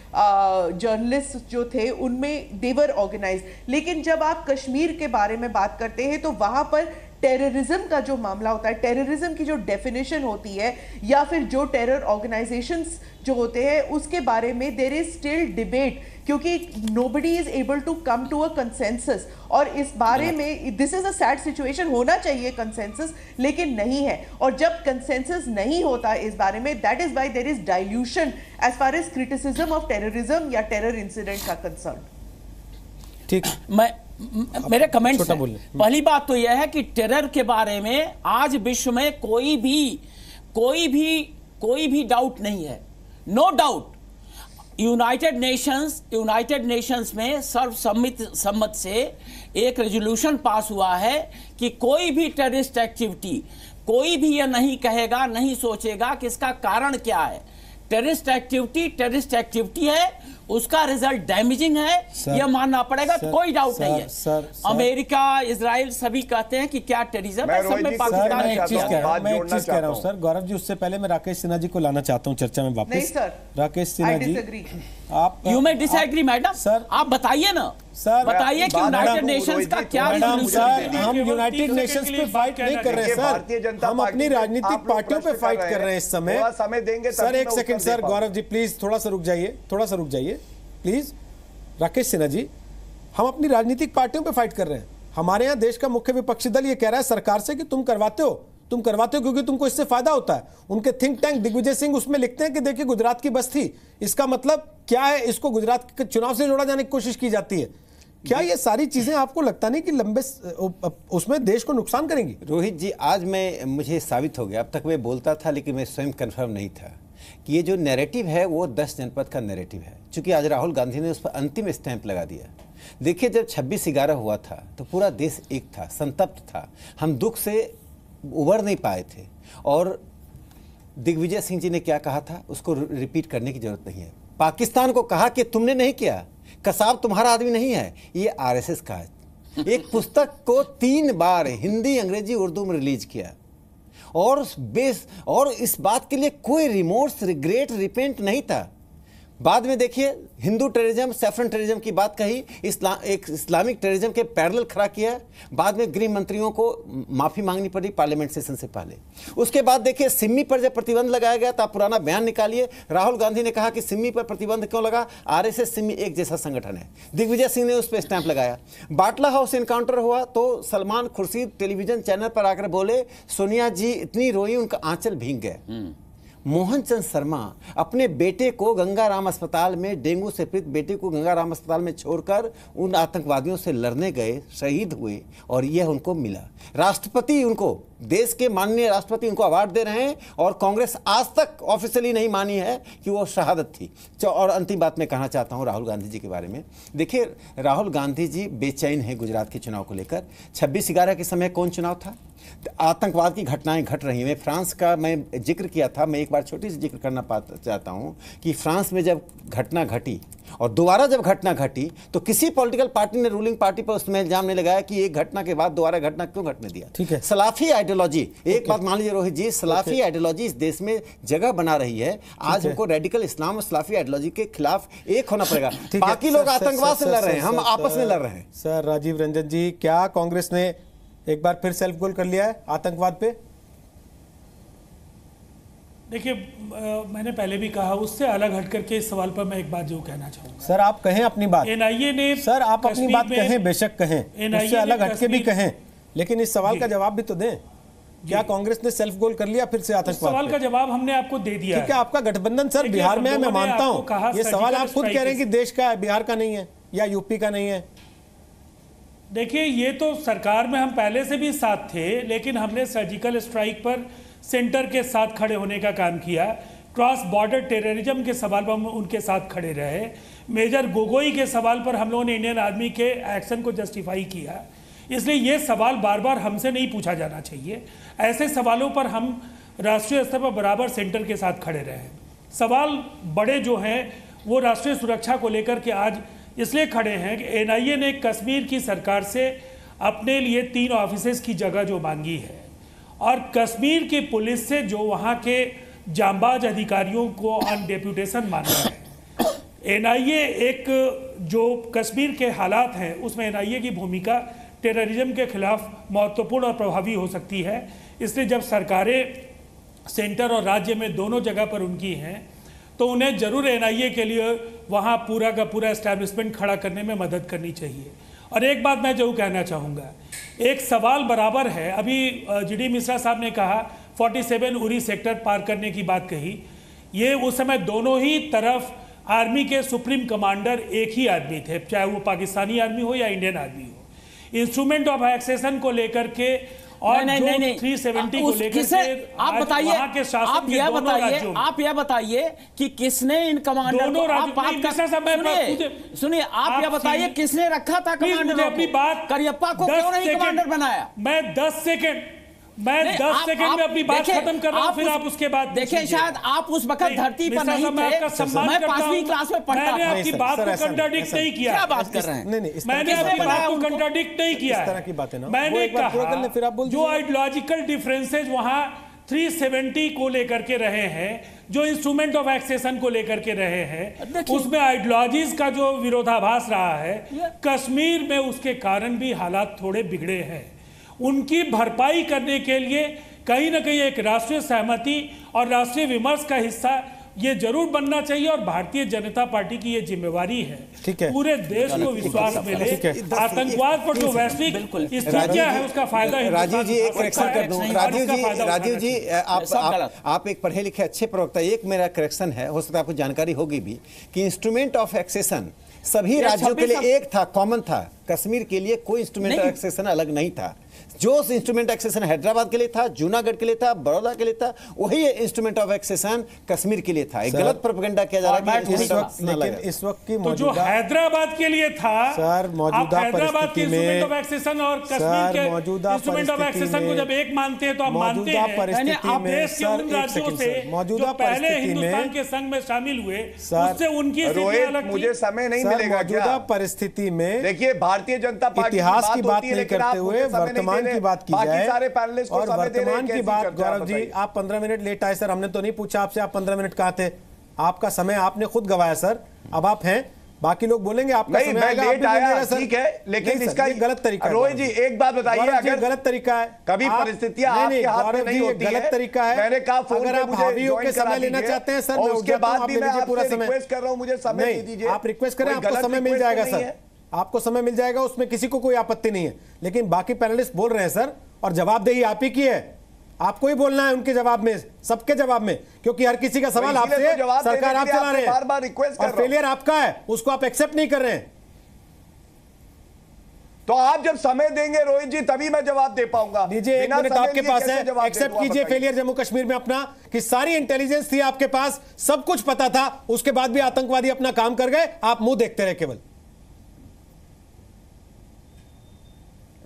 जर्नलिस्ट जो थे उनमें देवर ऑर्गेनाइज। लेकिन जब आप कश्मीर के बारे में बात करते हैं तो वहां पर टेररिज्म का जो मामला होता है, टेररिज्म की जो डेफिनेशन होती है या फिर जो टेरर ऑर्गेनाइजेशंस जो होते हैं उसके बारे में देयर इज स्टिल डिबेट, क्योंकि nobody is able to come to a consensus. और इस बारे में this is a sad situation, होना चाहिए कंसेंसस लेकिन नहीं है। और जब कंसेंसस नहीं होता इस बारे में, that is why there is dilution as far as criticism of terrorism या टेरर इंसिडेंट का कंसर्न। ठीक, मेरे कमेंट्स हैं। पहली बात तो यह है कि टेरर के बारे में आज विश्व में कोई भी डाउट नहीं है, नो डाउट। यूनाइटेड नेशंस में सर्वसम्मत से एक रेजोल्यूशन पास हुआ है कि कोई भी टेररिस्ट एक्टिविटी, कोई भी यह नहीं कहेगा, नहीं सोचेगा कि इसका कारण क्या है। टेररिस्ट एक्टिविटी है, उसका रिजल्ट डैमेजिंग है, यह मानना पड़ेगा, कोई डाउट नहीं है। अमेरिका, इजराइल सभी कहते हैं कि क्या टेररिज्म है, सब में पाकिस्तान मैं एक चीज कह रहा हूं सर। गौरव जी, उससे पहले मैं राकेश सिन्हा जी को लाना चाहता हूं चर्चा में वापस। नहीं सर, राकेश सिन्हा जी, आप you may disagree madam, sir आप बताइए ना सर, बताइए कि यूनाइटेड नेशंस का क्या सर, हम यूनाइटेड नेशंस पे फाइट नहीं कर रहे हैं सर, हम अपनी राजनीतिक पार्टियों पे फाइट कर रहे हैं इस समय। समय देंगे सर, एक second sir, Gaurav ji please थोड़ा सा रुक जाइए प्लीज। राकेश सिन्हा जी, हम अपनी राजनीतिक पार्टियों पे फाइट कर रहे हैं। हमारे यहाँ देश का मुख्य विपक्षी दल ये कह रहा है सरकार से कि तुम करवाते हो क्योंकि तुमको इससे फायदा होता है। उनके थिंक टैंक दिग्विजय सिंह उसमें लिखते हैं कि देखिए गुजरात की बस थी, इसका मतलब क्या है, इसको गुजरात के चुनाव से जोड़ा जाने की कोशिश की जाती है। क्या ये सारी चीजें आपको लगता नहीं कि लंबे उसमें देश को नुकसान करेंगी? रोहित जी, आज मुझे साबित हो गया, अब तक मैं बोलता था लेकिन मैं स्वयं कंफर्म नहीं था कि ये जो नैरेटिव है वो 10 जनपद का नैरेटिव है, क्योंकि आज राहुल गांधी ने उस पर अंतिम स्टैंप लगा दिया। देखिए, जब 26/11 हुआ था तो पूरा देश एक था, संतप्त था, हम दुख से उबर नहीं पाए थे। और दिग्विजय सिंह जी ने क्या कहा था उसको रिपीट करने की जरूरत नहीं है। पाकिस्तान को कहा कि तुमने नहीं किया, कसाब तुम्हारा आदमी नहीं है, ये आरएसएस का है। एक पुस्तक को 3 बार हिंदी, अंग्रेजी, उर्दू में रिलीज किया और इस बात के लिए कोई रिमोर्स, रिग्रेट, रिपेंट नहीं था। बाद में देखिए, हिंदू टेररिज्म, सैफरन टेररिज्म की बात कही, एक इस्लामिक टेररिज्म के पैरेलल खड़ा किया। बाद में गृह मंत्रियों को माफी मांगनी पड़ी पार्लियामेंट सेशन से पहले। उसके बाद देखिए, सिमी पर जब प्रतिबंध लगाया गया तो आप पुराना बयान निकालिए। राहुल गांधी ने कहा कि सिमी पर प्रतिबंध क्यों लगा, आरएसएस सिमी एक जैसा संगठन है। दिग्विजय सिंह ने उस पर स्टैंप लगाया। बाटला हाउस एनकाउंटर हुआ तो सलमान खुर्शीद टेलीविजन चैनल पर आकर बोले सोनिया जी इतनी रोई उनका आंचल भीग गए। मोहन चंद शर्मा अपने बेटे को गंगाराम अस्पताल में, डेंगू से पीड़ित बेटे को गंगाराम अस्पताल में छोड़कर उन आतंकवादियों से लड़ने गए, शहीद हुए और यह उनको मिला। राष्ट्रपति उनको, देश के माननीय राष्ट्रपति उनको अवार्ड दे रहे हैं और कांग्रेस आज तक ऑफिशियली नहीं मानी है कि वो शहादत थी। और अंतिम बात मैं कहना चाहता हूं राहुल गांधी जी के बारे में। देखिए, राहुल गांधी जी बेचैन है गुजरात के चुनाव को लेकर। 26/11 के समय कौन चुनाव था, आतंकवाद की घटनाएं घट रही हैं। फ्रांस का मैं जिक्र किया था, मैं एक बार छोटी सी जिक्र करना चाहता हूं कि फ्रांस में जब घटना घटी और दोबारा जब घटना घटी तो किसी पॉलिटिकल पार्टी ने रूलिंग पार्टी पर उसमें इल्जाम नहीं लगाया कि एक घटना के बाद दोबारा घटना क्यों घटने दिया। ठीक है, सलाफी आइडियोलॉजी, एक बात मान लीजिए रोहित जी, सलाफी आइडियोलॉजी इस देश में जगह बना रही है। आज हमको रेडिकल इस्लाम और सलाफी आइडियोलॉजी के खिलाफ एक होना पड़ेगा। बाकी लोग आतंकवाद से लड़ रहे हैं, हम आपस में लड़ रहे हैं। सर राजीव रंजन जी, क्या कांग्रेस ने एक बार फिर सेल्फ गोल कर लिया है आतंकवाद पे? देखिए, मैंने पहले भी कहा, उससे अलग हट करके इस सवाल पर मैं एक बात जो कहना चाहूंगा। सर आप कहें अपनी बात। एनआईए ने, सर आप अपनी बात कहें, बेशक कहें, उससे अलग हटके भी कहें, लेकिन इस सवाल का जवाब भी तो दें। क्या कांग्रेस ने सेल्फ गोल कर लिया फिर से आतंकवाद? सवाल का जवाब हमने आपको दे दिया। ठीक है, आपका गठबंधन सर बिहार में है, मैं मानता हूं। ये सवाल आप खुद कह रहे हैं कि देश का है, बिहार का नहीं है या यूपी का नहीं है। देखिए, ये तो सरकार में हम पहले से भी साथ थे, लेकिन हमने सर्जिकल स्ट्राइक पर सेंटर के साथ खड़े होने का काम किया। क्रॉस बॉर्डर टेररिज्म के सवाल पर हम उनके साथ खड़े रहे। मेजर गोगोई के सवाल पर हम लोगों ने इंडियन आर्मी के एक्शन को जस्टिफाई किया। इसलिए ये सवाल बार बार हमसे नहीं पूछा जाना चाहिए। ऐसे सवालों पर हम राष्ट्रीय स्तर पर बराबर सेंटर के साथ खड़े रहे। सवाल बड़े जो हैं वो राष्ट्रीय सुरक्षा को लेकर के आज इसलिए खड़े हैं कि एनआईए ने कश्मीर की सरकार से अपने लिए 3 ऑफिसेज की जगह जो मांगी है और कश्मीर की पुलिस से जो वहाँ के जांबाज अधिकारियों को ऑन डेप्यूटेशन माना है। एनआईए एक जो कश्मीर के हालात हैं उसमें एनआईए की भूमिका टेररिज्म के खिलाफ महत्वपूर्ण और प्रभावी हो सकती है। इसलिए जब सरकारें सेंटर और राज्य में दोनों जगह पर उनकी हैं तो उन्हें जरूर एनआईए के लिए वहाँ पूरा का पूरा एस्टैब्लिशमेंट खड़ा करने में मदद करनी चाहिए। और एक बात मैं जरूर कहना चाहूँगा, एक सवाल बराबर है, अभी जीडी मिश्रा साहब ने कहा 47 उरी सेक्टर पार करने की बात कही। ये उस समय दोनों ही तरफ आर्मी के सुप्रीम कमांडर एक ही आदमी थे, चाहे वो पाकिस्तानी आर्मी हो या इंडियन आर्मी हो। इंस्ट्रूमेंट ऑफ एक्सेशन को लेकर के और नहीं, 370 को लेकर के आप बताइए, आप यह बताइए कि किसने इन कमांडर को, सुनिए, आप यह बताइए किसने रखा था कमांडर? अपनी बात, करियप्पा को क्यों नहीं कमांडर बनाया? मैं 10 सेकंड में अपनी बात खत्म कर रहा हूं, फिर आप उसके बाद देखिए। शायद आप उस वक्त धरती पर नहीं थे, मैं 5वीं क्लास में पढ़ता था। मैंने आपकी बात को कंट्राडिक्ट नहीं किया। क्या बात कर रहे हैं? मैंने आपकी बात को कंट्राडिक्ट नहीं किया। मैंने कहा जो आइडियोलॉजिकल डिफरेंसेज वहां 370 को लेकर के रहे हैं, जो इंस्ट्रूमेंट ऑफ एक्सेशन को लेकर के रहे हैं, उसमें आइडियोलॉजीज का जो विरोधाभास रहा है, कश्मीर में उसके कारण भी हालात थोड़े बिगड़े हैं। उनकी भरपाई करने के लिए कहीं ना कहीं एक राष्ट्रीय सहमति और राष्ट्रीय विमर्श का हिस्सा ये जरूर बनना चाहिए और भारतीय जनता पार्टी की ये जिम्मेवारी है। ठीक है, पूरे देश को विश्वास मिले, आतंकवाद पर जो वैश्विक स्थितियां है उसका फायदा राजीव जी एक करेक्शन कर दूं। राजीव जी आप एक पढ़े लिखे अच्छे प्रवक्ता, एक मेरा करेक्शन है, हो सकता है आपको जानकारी होगी भी, कि इंस्ट्रूमेंट ऑफ एक्सेशन सभी राज्यों के लिए एक था, कॉमन था। कश्मीर के लिए कोई इंस्ट्रूमेंट ऑफ एक्सेशन अलग नहीं था। जो इंस्ट्रूमेंट एक्सेशन हैदराबाद के लिए था, जूनागढ़ के लिए था, बड़ौदा के लिए था, वही इंस्ट्रूमेंट ऑफ एक्सेशन कश्मीर के लिए था। एक गलत प्रोपेगेंडा किया जा रहा है कि इस वक्त की तो जो हैदराबाद के लिए था सर, मौजूदा परिस्थिति में ऑफ एक्सेशन और कश्मीर के इंस्ट्रूमेंट ऑफ एक्सेशन को जब एक मानते हैं तो आप मानते हैं देश के उन राज्यों से जो पहले हिंदुस्तान के संग में शामिल हुए, उससे उनकी रोहित, मुझे समय नहीं मिलेगा। मौजूदा परिस्थिति में देखिए, भारतीय जनता पार्टी इतिहास की बात नहीं करते हुए वर्तमान की बात की जाए, सारे पैनलिस्ट को और वर्तमान की बात। गौरव जी, आप 15 मिनट लेट आए सर, हमने तो नहीं पूछा आपसे आप 15 मिनट कहाँ थे। आपका समय आपने खुद गवाया सर, अब आप हैं, बाकी लोग बोलेंगे आपका समय आएगा, लेट आया, ठीक है, लेकिन इसका गलत तरीका है। रोहित जी एक बात बताइए, अगर गलत तरीका है, कभी परिस्थितियां आपके हाथ में नहीं होती है, गलत तरीका है। मैंने कहा अगर आप हावी होकर समय लेना चाहते हैं सर, उसके बाद भी मैं आपसे रिक्वेस्ट कर रहा हूं, मुझे समय दे दीजिए। आप रिक्वेस्ट करें, आपको समय मिल जाएगा सर, आपको समय मिल जाएगा, उसमें किसी को कोई आपत्ति नहीं है। लेकिन बाकी पैनलिस्ट बोल रहे हैं सर, और जवाबदेही आप ही की है, आपको ही बोलना है उनके जवाब में, सबके जवाब में, क्योंकि हर किसी का सवाल आपसे, सरकार आप चला रहे हैं, बार-बार रिक्वेस्ट और फेलियर आपका है, उसको आप एक्सेप्ट नहीं कर रहे हैं। तो आप जब समय देंगे रोहित जी, तभी मैं जवाब दे पाऊंगा। दीजिए, 1 मिनट आपके पास है, एक्सेप्ट कीजिए फेलियर जम्मू कश्मीर में अपना, कि सारी इंटेलिजेंस थी आपके पास, सब कुछ पता था, उसके बाद भी आतंकवादी अपना काम कर गए, आप मुंह देखते रहे केवल।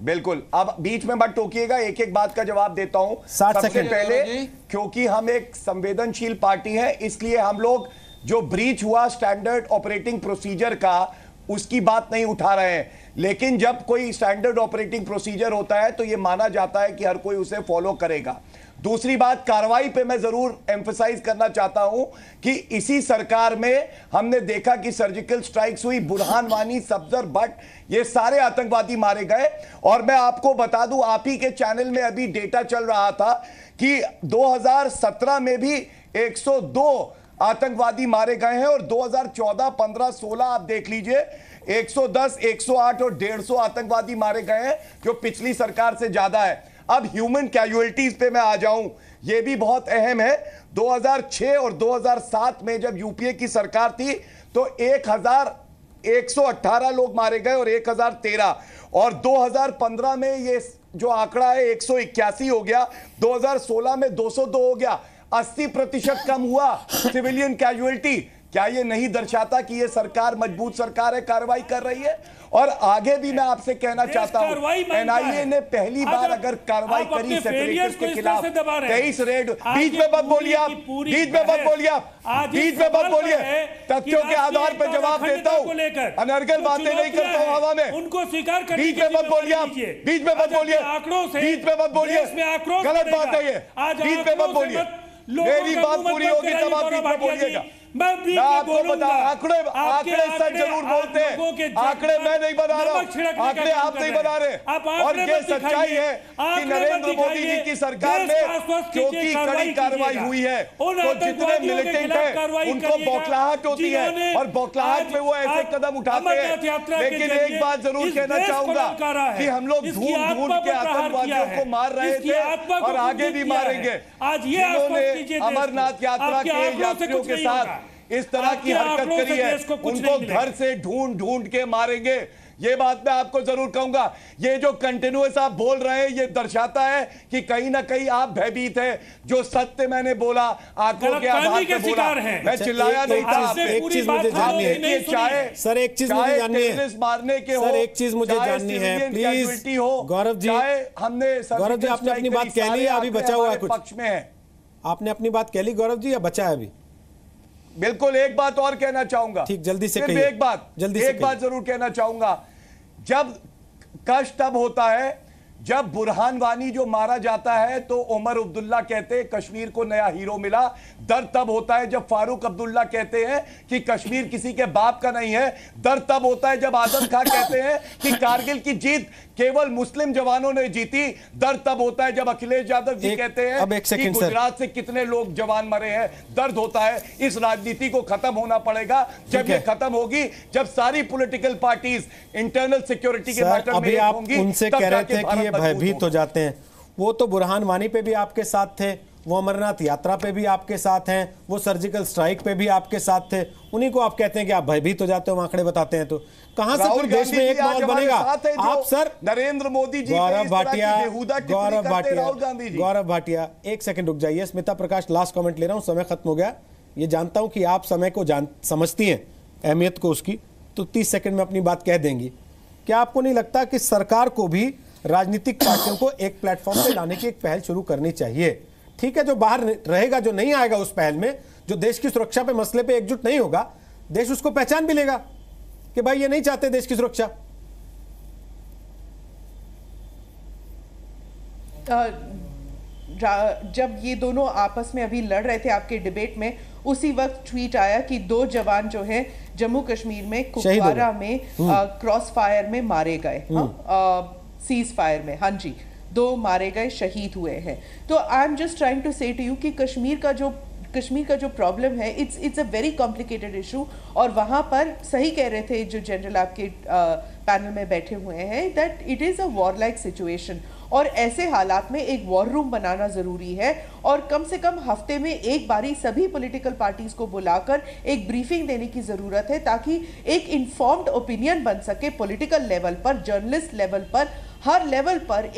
बिल्कुल, अब बीच में मत टोकिएगा, एक एक बात का जवाब देता हूं। 60 सबसे सेकंड पहले, क्योंकि हम एक संवेदनशील पार्टी है, इसलिए हम लोग जो ब्रीच हुआ स्टैंडर्ड ऑपरेटिंग प्रोसीजर का, उसकी बात नहीं उठा रहे हैं। लेकिन जब कोई स्टैंडर्ड ऑपरेटिंग प्रोसीजर होता है तो यह माना जाता है कि हर कोई उसे फॉलो करेगा। दूसरी बात, कार्रवाई पे मैं जरूर एम्फसाइज करना चाहता हूं कि इसी सरकार में हमने देखा कि सर्जिकल स्ट्राइक्स हुई, बुरहान वानी, सफदर भट्ट, ये सारे आतंकवादी मारे गए। और मैं आपको बता दूं, आप ही के चैनल में अभी डेटा चल रहा था कि 2017 में भी 102 आतंकवादी मारे गए हैं, और 2014, 15, 16 आप देख लीजिए, 110, 108 और 150 आतंकवादी मारे गए हैं, जो पिछली सरकार से ज्यादा है। अब ह्यूमन कैजुअलिटीज पे मैं आ जाऊं, यह भी बहुत अहम है। 2006 और 2007 में जब यूपीए की सरकार थी तो 1118 लोग मारे गए और 1013, और 2015 में ये जो आंकड़ा है 181 हो गया, 2016 में 202 हो गया, 80% कम हुआ सिविलियन कैजुअलिटी। क्या ये नहीं दर्शाता कि ये सरकार मजबूत सरकार है, कार्रवाई कर रही है? और आगे भी मैं आपसे कहना चाहता हूं, एनआईए ने पहली बार अगर कार्रवाई करी सेपरेटिस्ट के खिलाफ 23 रेड, बीच में मत बोलिए आप, बीच में मत बोलिए आप, बीच में मत बोलिए, तथ्यों के आधार पर जवाब देता हूं, अनर्गल बातें नहीं करता हूं हवा में, उनको स्वीकार करने बीच में मत बोलिए आप, बीच में मत बोलिए, बीच में मत बोलिए, गलत बात है ये, बीच में मत बोलिए, मेरी बात पूरी होगी तब आप बीच में बोलिएगा। मैं आपको बता, आंकड़े सच जरूर बोलते हैं, आंकड़े मैं नहीं बना रहा हूं, आंकड़े आप नहीं बना रहे। और ये सच्चाई है कि नरेंद्र मोदी जी की सरकार में क्योंकि कड़ी कार्रवाई हुई है तो जितने मिलिटेंट हैं उनको बौखलाहट होती है और बौखलाहट में वो ऐसे कदम उठाते हैं। लेकिन एक बात जरूर कहना चाहूंगा कि हम लोग ढूंढ ढूंढ के आतंकवादियों को मार रहे थे और आगे भी मारेंगे। जिन्होंने अमरनाथ यात्रा के यात्रियों के साथ इस तरह की हरकत करी है उनको घर से ढूंढ ढूंढ के मारेंगे। ये बात मैं आपको जरूर कहूंगा। ये जो कंटिन्यूअस आप बोल रहे हैं ये दर्शाता है कि कहीं ना कहीं आप भयभीत हैं। जो सत्य मैंने बोला आंकड़ों के आधार पर बोला, मैं चिल्लाया नहीं था। एक चीज मुझे जाननी है सर, एक चीज मुझे जाननी है मारने के हो, सर, एक चीज मुझे जाननी है प्लीज गौरव जी। हमने गौरव जी आपने अपनी बात कह ली, अभी बचा हुआ है कुछ पक्ष में है? आपने अपनी बात कह ली गौरव जी या बचा है अभी? बिल्कुल, एक बात और कहना चाहूंगा। ठीक, जल्दी से कहिए। एक बात जरूर कहना चाहूंगा। जब कष्ट तब होता है जब बुरहान वानी जो मारा जाता है तो उमर अब्दुल्ला कहते हैं कश्मीर को नया हीरो मिला। दर्द तब होता है जब फारूक अब्दुल्ला कहते हैं कि कश्मीर किसी के बाप का नहीं है। दर्द तब होता है जब आजम खान कहते हैं कि कारगिल की जीत केवल मुस्लिम जवानों ने जीती। दर्द तब होता है जब अखिलेश यादव जी कहते हैं कि गुजरात से कितने लोग जवान मरे हैं। दर्द होता है। इस राजनीति को खत्म होना पड़ेगा। जब ये खत्म होगी, जब सारी पॉलिटिकल पार्टीज इंटरनल सिक्योरिटी के मैटर में होंगी, उनसे कह रहे थे कि ये भयभीत हो जाते हैं। वो तो बुरहान वानी पे भी आपके साथ थे, वो अमरनाथ यात्रा पे भी आपके साथ हैं, वो सर्जिकल स्ट्राइक पे भी आपके साथ थे। उन्हीं को आप कहते हैं कि आप भयभीत हो जाते हो, आंकड़े बताते हैं। तो कहां से फिर देश में एक माहौल बनेगा? आप सर नरेंद्र मोदी जी, गौरव भाटिया एक सेकंड रुक जाइए। स्मिता प्रकाश लास्ट कमेंट ले रहा हूं, समय खत्म हो गया। ये जानता हूं कि आप समय को समझती हैं, अहमियत को उसकी, तो 30 सेकंड में अपनी बात कह देंगी। क्या आपको नहीं लगता कि सरकार को भी राजनीतिक पार्टियों को एक प्लेटफॉर्म पे लाने की एक पहल शुरू करनी चाहिए? ठीक है, जो बाहर रहेगा, जो नहीं आएगा उस पहल में, जो देश की सुरक्षा पे मसले पे एकजुट नहीं होगा, देश उसको पहचान भी लेगा कि भाई ये नहीं चाहते देश की सुरक्षा। जब ये दोनों आपस में अभी लड़ रहे थे आपके डिबेट में, उसी वक्त ट्वीट आया कि 2 जवान जो हैं जम्मू कश्मीर में कुपवारा में क्रॉस फायर में मारे गए, सीज फायर में। हाँ जी, 2 मारे गए, शहीद हुए हैं। तो I am just trying to say to you कि कश्मीर का जो प्रॉब्लम है, it's a very complicated issue. और वहां पर सही कह रहे थे जो जनरल आपके पैनल में बैठे हुए हैं, that it is a war like situation. और ऐसे हालात में एक वॉर रूम बनाना जरूरी है और कम से कम हफ्ते में एक बारी सभी पॉलिटिकल पार्टीज को बुलाकर एक ब्रीफिंग देने की जरूरत है, ताकि एक इन्फॉर्म्ड ओपिनियन बन सके पॉलिटिकल लेवल पर, जर्नलिस्ट लेवल पर, हर लेवल पर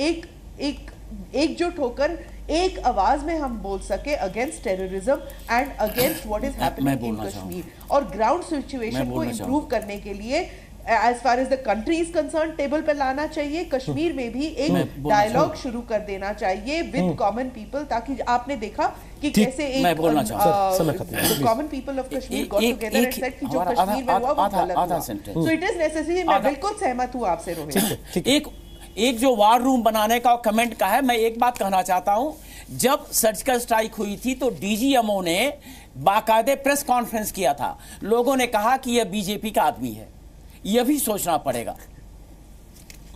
एकजुट होकर एक आवाज में हम बोल सके against terrorism and against what is happening in Kashmir. और ग्राउंड सिचुएशन को इंप्रूव करने के लिए as far as the country is concerned table पर लाना चाहिए। कश्मीर में भी एक डायलॉग शुरू कर देना चाहिए विद कॉमन पीपल, ताकि आपने देखा कि कैसे एक common people of Kashmir got together and said कि जो कश्मीर में हुआ वो गलत हुआ। So it is necessary. मैं बिल्कुल सहमत हूं आपसे रोहित। एक जो वार रूम बनाने का कमेंट का है, मैं एक बात कहना चाहता हूं। जब सर्जिकल स्ट्राइक हुई थी तो डीजीएमओ ने बाकायदे प्रेस कॉन्फ्रेंस किया था। लोगों ने कहा कि यह बीजेपी का आदमी है। यह भी सोचना पड़ेगा।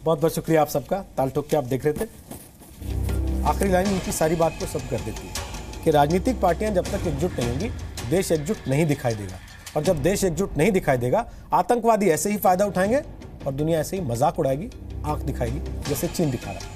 बहुत बहुत शुक्रिया आप सबका। ताल ठोक के आप देख रहे थे। आखिरी लाइन उनकी सारी बात को सब कर देती है कि राजनीतिक पार्टियां जब तक एकजुट नहीं होंगी, देश एकजुट नहीं दिखाई देगा। और जब देश एकजुट नहीं दिखाई देगा, आतंकवादी ऐसे ही फायदा उठाएंगे और दुनिया ऐसे ही मजाक उड़ाएगी, आंख दिखाएगी, जैसे चीन दिखा रहा है।